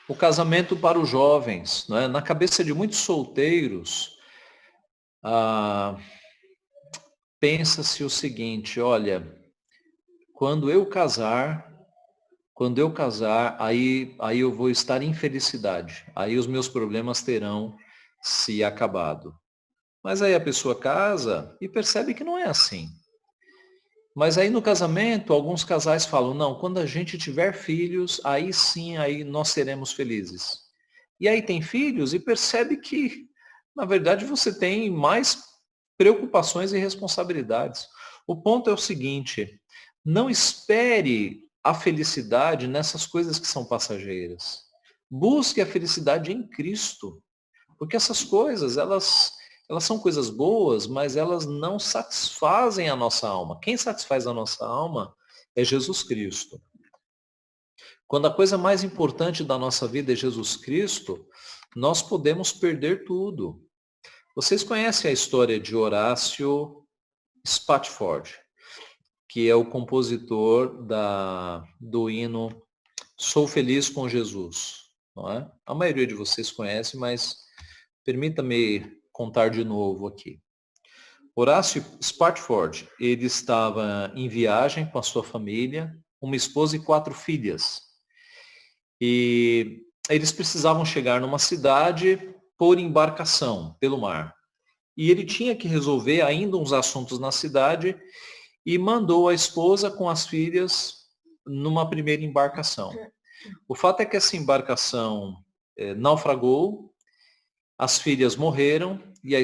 O casamento para os jovens, né? Na cabeça de muitos solteiros, pensa-se o seguinte, olha, quando eu casar, aí eu vou estar em felicidade, aí os meus problemas terão se acabado. Mas aí a pessoa casa e percebe que não é assim. Mas aí no casamento, alguns casais falam, não, quando a gente tiver filhos, aí sim, aí nós seremos felizes. E aí tem filhos e percebe que, na verdade, você tem mais preocupações e responsabilidades. O ponto é o seguinte, não espere a felicidade nessas coisas que são passageiras. Busque a felicidade em Cristo. Porque essas coisas, elas são coisas boas, mas elas não satisfazem a nossa alma. Quem satisfaz a nossa alma é Jesus Cristo. Quando a coisa mais importante da nossa vida é Jesus Cristo, nós podemos perder tudo. Vocês conhecem a história de Horácio Spafford, que é o compositor do hino Sou Feliz com Jesus. Não é? A maioria de vocês conhece, mas permita-me contar de novo aqui. Horácio Spafford, ele estava em viagem com a sua família, uma esposa e 4 filhas. E eles precisavam chegar numa cidade por embarcação, pelo mar. E ele tinha que resolver ainda uns assuntos na cidade e mandou a esposa com as filhas numa primeira embarcação. O fato é que essa embarcação naufragou, as filhas morreram e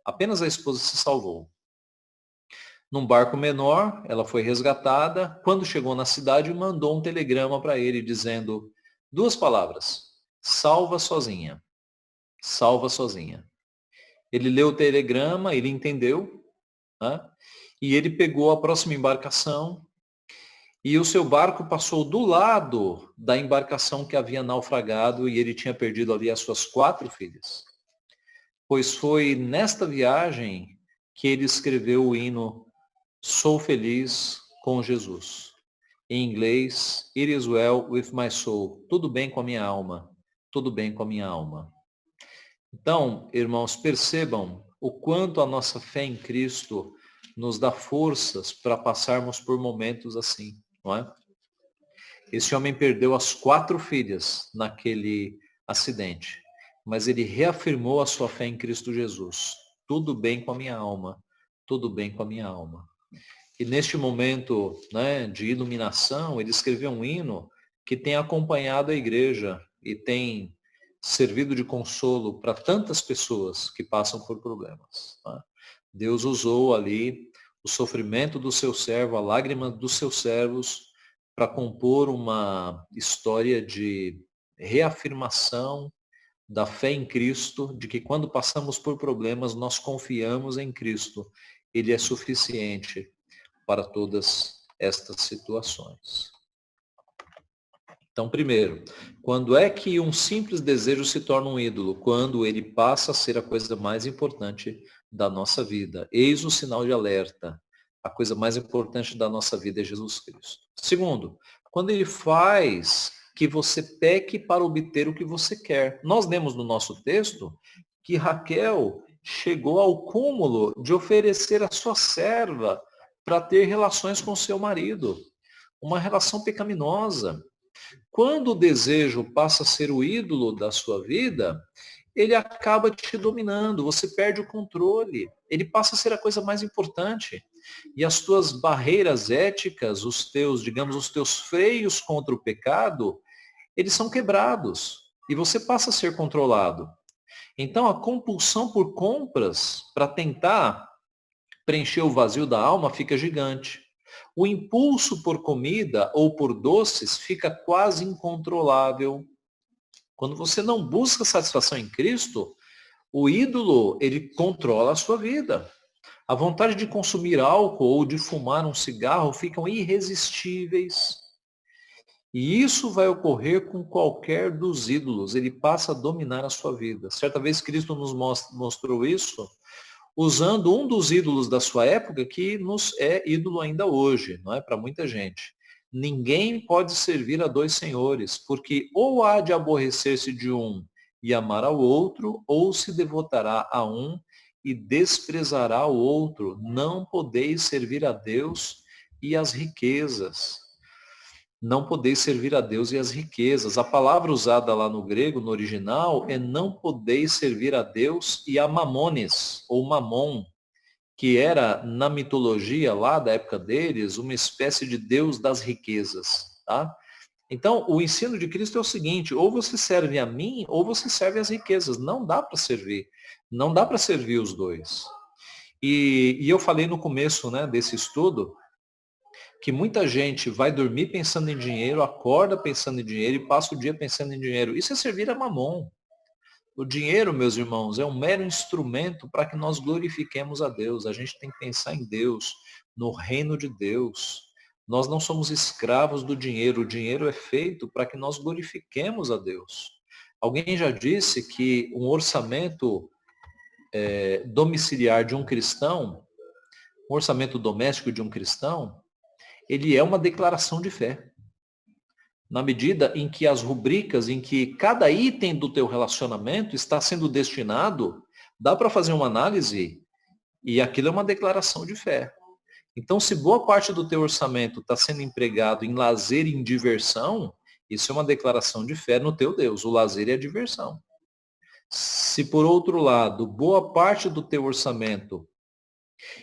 apenas a esposa se salvou. Num barco menor, ela foi resgatada. Quando chegou na cidade, mandou um telegrama para ele dizendo 2 palavras: salva sozinha. Salva sozinha. Ele leu o telegrama, ele entendeu, né? E ele pegou a próxima embarcação e o seu barco passou do lado da embarcação que havia naufragado e ele tinha perdido ali as suas 4 filhas. Pois foi nesta viagem que ele escreveu o hino Sou Feliz com Jesus. Em inglês, It is well with my soul. Tudo bem com a minha alma. Tudo bem com a minha alma. Então, irmãos, percebam o quanto a nossa fé em Cristo nos dá forças para passarmos por momentos assim, não é? Esse homem perdeu as 4 filhas naquele acidente. mas ele reafirmou a sua fé em Cristo Jesus. Tudo bem com a minha alma, tudo bem com a minha alma. E neste momento, né, de iluminação, ele escreveu um hino que tem acompanhado a igreja e tem servido de consolo para tantas pessoas que passam por problemas. Tá? Deus usou ali o sofrimento do seu servo, a lágrima dos seus servos, para compor uma história de reafirmação da fé em Cristo, de que quando passamos por problemas, nós confiamos em Cristo. Ele é suficiente para todas estas situações. Então, primeiro, quando é que um simples desejo se torna um ídolo? Quando ele passa a ser a coisa mais importante da nossa vida. Eis o sinal de alerta. A coisa mais importante da nossa vida é Jesus Cristo. Segundo, quando ele faz que você peque para obter o que você quer. Nós lemos no nosso texto que Raquel chegou ao cúmulo de oferecer a sua serva para ter relações com seu marido. Uma relação pecaminosa. Quando o desejo passa a ser o ídolo da sua vida, ele acaba te dominando, você perde o controle, ele passa a ser a coisa mais importante. E as tuas barreiras éticas, os teus, digamos, os teus freios contra o pecado, eles são quebrados e você passa a ser controlado. Então a compulsão por compras para tentar preencher o vazio da alma fica gigante. O impulso por comida ou por doces fica quase incontrolável. Quando você não busca satisfação em Cristo, o ídolo, ele controla a sua vida. A vontade de consumir álcool ou de fumar um cigarro ficam irresistíveis. E isso vai ocorrer com qualquer dos ídolos. Ele passa a dominar a sua vida. Certa vez Cristo nos mostrou isso usando um dos ídolos da sua época que nos é ídolo ainda hoje, não é? Para muita gente. Ninguém pode servir a dois senhores, porque ou há de aborrecer-se de um e amar ao outro, ou se devotará a um e desprezará o outro. Não podeis servir a Deus e às riquezas. Não podeis servir a Deus e às riquezas. A palavra usada lá no grego, no original, é não podeis servir a Deus e a mamones, ou mamon, que era, na mitologia lá da época deles, uma espécie de Deus das riquezas. Tá? Então, o ensino de Cristo é o seguinte, ou você serve a mim, ou você serve às riquezas. Não dá para servir. Não dá para servir os dois. E eu falei no começo, né, desse estudo, que muita gente vai dormir pensando em dinheiro, acorda pensando em dinheiro e passa o dia pensando em dinheiro. Isso é servir a mamon. O dinheiro, meus irmãos, é um mero instrumento para que nós glorifiquemos a Deus. A gente tem que pensar em Deus, no reino de Deus. Nós não somos escravos do dinheiro. O dinheiro é feito para que nós glorifiquemos a Deus. Alguém já disse que um orçamento domiciliar de um cristão, um orçamento doméstico de um cristão, ele é uma declaração de fé. Na medida em que as rubricas, em que cada item do teu relacionamento está sendo destinado, dá para fazer uma análise e aquilo é uma declaração de fé. Então, se boa parte do teu orçamento está sendo empregado em lazer e em diversão, isso é uma declaração de fé no teu Deus. O lazer é a diversão. Se, por outro lado, boa parte do teu orçamento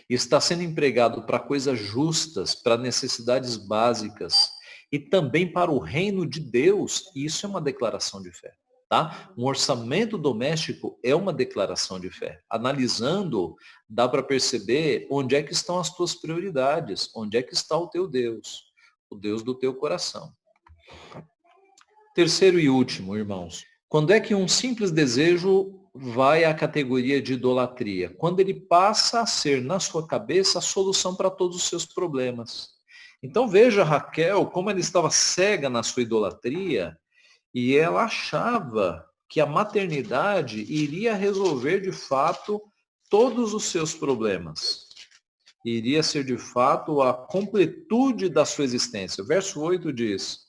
está sendo empregado para coisas justas, para necessidades básicas e também para o reino de Deus, isso é uma declaração de fé. Tá? Um orçamento doméstico é uma declaração de fé. Analisando, dá para perceber onde é que estão as tuas prioridades, onde é que está o teu Deus, o Deus do teu coração. Terceiro e último, irmãos. Quando é que um simples desejo vai à categoria de idolatria? Quando ele passa a ser, na sua cabeça, a solução para todos os seus problemas. Então veja Raquel, como ela estava cega na sua idolatria, e ela achava que a maternidade iria resolver de fato todos os seus problemas. Iria ser de fato a completude da sua existência. O verso 8 diz: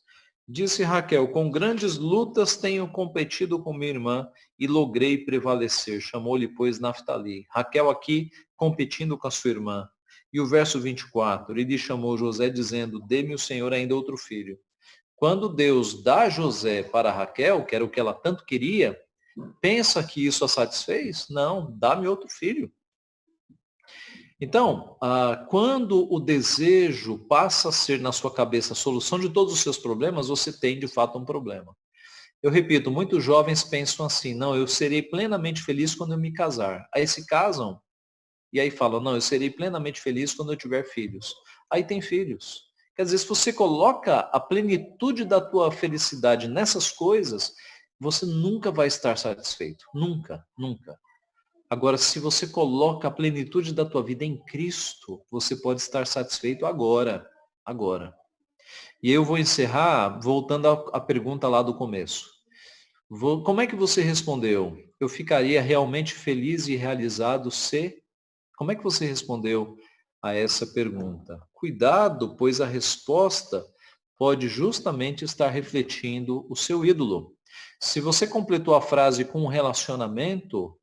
disse Raquel, com grandes lutas tenho competido com minha irmã e logrei prevalecer. Chamou-lhe, pois, Naftali. Raquel aqui competindo com a sua irmã. E o verso 24, ele chamou José dizendo, dê-me o Senhor ainda outro filho. Quando Deus dá José para Raquel, que era o que ela tanto queria, Pensa que isso a satisfez? Não, dá-me outro filho. Então, quando o desejo passa a ser na sua cabeça a solução de todos os seus problemas, você tem de fato um problema. Eu repito, muitos jovens pensam assim, não, eu serei plenamente feliz quando eu me casar. Aí se casam e aí falam, não, eu serei plenamente feliz quando eu tiver filhos. Aí tem filhos. Quer dizer, se você coloca a plenitude da tua felicidade nessas coisas, você nunca vai estar satisfeito. Nunca, nunca. Agora, se você coloca a plenitude da tua vida em Cristo, você pode estar satisfeito agora. Agora. E eu vou encerrar voltando à pergunta lá do começo. Como é que você respondeu? Eu ficaria realmente feliz e realizado se. Como é que você respondeu a essa pergunta? Cuidado, pois a resposta pode justamente estar refletindo o seu ídolo. Se você completou a frase com um relacionamento,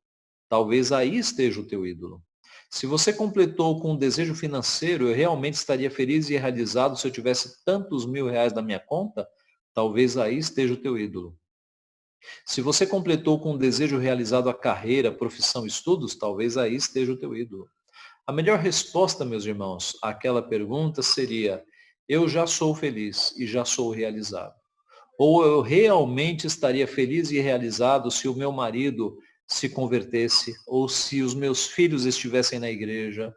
talvez aí esteja o teu ídolo. Se você completou com um desejo financeiro, eu realmente estaria feliz e realizado se eu tivesse tantos R$ 1.000 na minha conta, talvez aí esteja o teu ídolo. Se você completou com um desejo realizado a carreira, profissão, estudos, talvez aí esteja o teu ídolo. A melhor resposta, meus irmãos, àquela pergunta seria: eu já sou feliz e já sou realizado. Ou eu realmente estaria feliz e realizado se o meu marido se convertesse, ou se os meus filhos estivessem na igreja.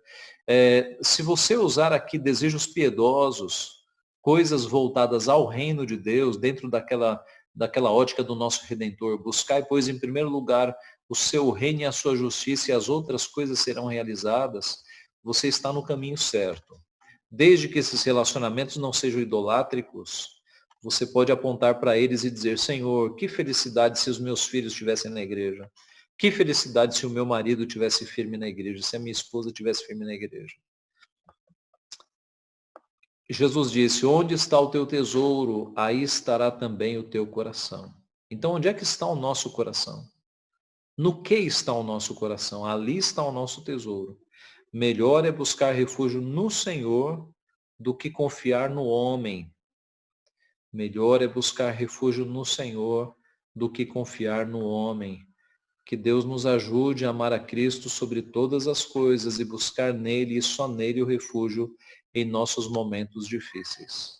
Se você usar aqui desejos piedosos, coisas voltadas ao reino de Deus, dentro daquela ótica do nosso Redentor, buscai, pois, em primeiro lugar, o seu reino e a sua justiça, e as outras coisas serão realizadas, você está no caminho certo. Desde que esses relacionamentos não sejam idolátricos, você pode apontar para eles e dizer: Senhor, que felicidade se os meus filhos estivessem na igreja. Que felicidade se o meu marido estivesse firme na igreja, se a minha esposa estivesse firme na igreja. Jesus disse: onde está o teu tesouro, aí estará também o teu coração. Então, onde é que está o nosso coração? No que está o nosso coração? Ali está o nosso tesouro. Melhor é buscar refúgio no Senhor do que confiar no homem. Melhor é buscar refúgio no Senhor do que confiar no homem. Que Deus nos ajude a amar a Cristo sobre todas as coisas e buscar nele e só nele o refúgio em nossos momentos difíceis.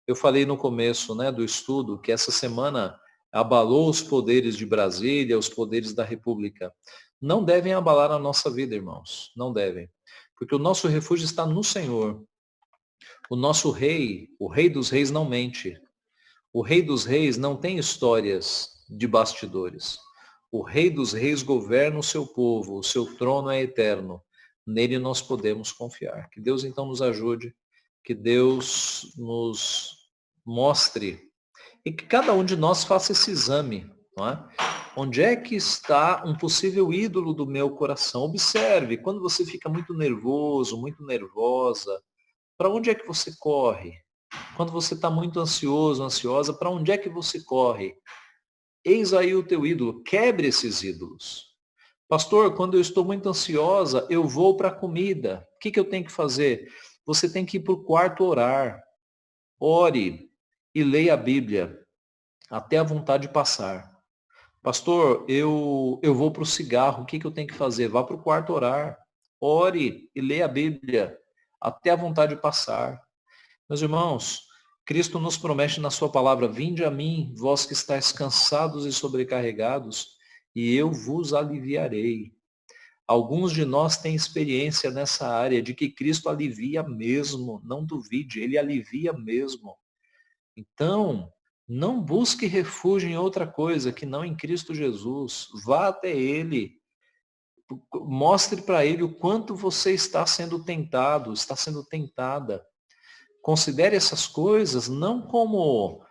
Eu falei no começo, do estudo que essa semana abalou os poderes de Brasília, os poderes da República. Não devem abalar a nossa vida, irmãos. Não devem. Porque o nosso refúgio está no Senhor. O nosso rei, o rei dos reis, não mente. O Rei dos Reis não tem histórias de bastidores. O Rei dos Reis governa o seu povo, o seu trono é eterno. Nele nós podemos confiar. Que Deus então nos ajude, que Deus nos mostre e que cada um de nós faça esse exame. Não é? Onde é que está um possível ídolo do meu coração? Observe, quando você fica muito nervoso, muito nervosa, para onde é que você corre? Quando você está muito ansioso, ansiosa, para onde é que você corre? Eis aí o teu ídolo, quebre esses ídolos. Pastor, quando eu estou muito ansiosa, eu vou para a comida. O que eu tenho que fazer? Você tem que ir para o quarto orar. Ore e leia a Bíblia até a vontade passar. Pastor, eu vou para o cigarro, o que eu tenho que fazer? Vá para o quarto orar. Ore e leia a Bíblia até a vontade passar. Meus irmãos, Cristo nos promete na sua palavra: vinde a mim, vós que estáis cansados e sobrecarregados, e eu vos aliviarei. Alguns de nós têm experiência nessa área de que Cristo alivia mesmo, não duvide, ele alivia mesmo. Então, não busque refúgio em outra coisa que não em Cristo Jesus. Vá até ele. Mostre para ele o quanto você está sendo tentado, está sendo tentada. Considere essas coisas não como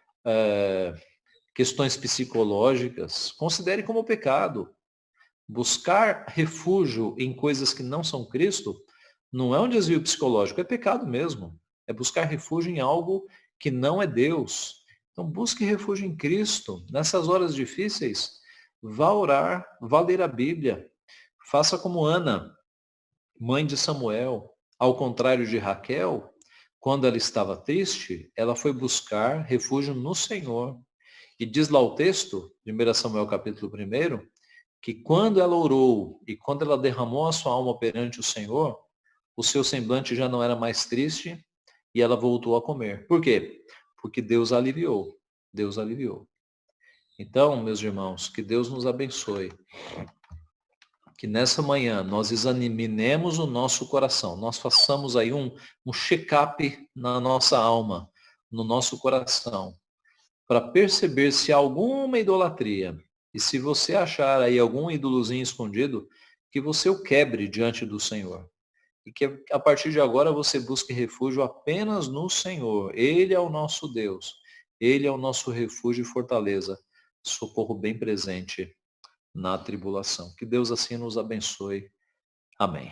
questões psicológicas, considere como pecado. Buscar refúgio em coisas que não são Cristo não é um desvio psicológico, é pecado mesmo. É buscar refúgio em algo que não é Deus. Então busque refúgio em Cristo. Nessas horas difíceis, vá orar, vá ler a Bíblia. Faça como Ana, mãe de Samuel. Ao contrário de Raquel, quando ela estava triste, ela foi buscar refúgio no Senhor. E diz lá o texto, 1 Samuel capítulo 1, que quando ela orou e quando ela derramou a sua alma perante o Senhor, o seu semblante já não era mais triste e ela voltou a comer. Por quê? Porque Deus a aliviou. Deus a aliviou. Então, meus irmãos, que Deus nos abençoe. Que nessa manhã nós examinemos o nosso coração. Nós façamos aí um check-up na nossa alma, no nosso coração, para perceber se há alguma idolatria. E se você achar aí algum ídolozinho escondido, que você o quebre diante do Senhor. E que a partir de agora você busque refúgio apenas no Senhor. Ele é o nosso Deus. Ele é o nosso refúgio e fortaleza. Socorro bem presente na tribulação. Que Deus assim nos abençoe. Amém.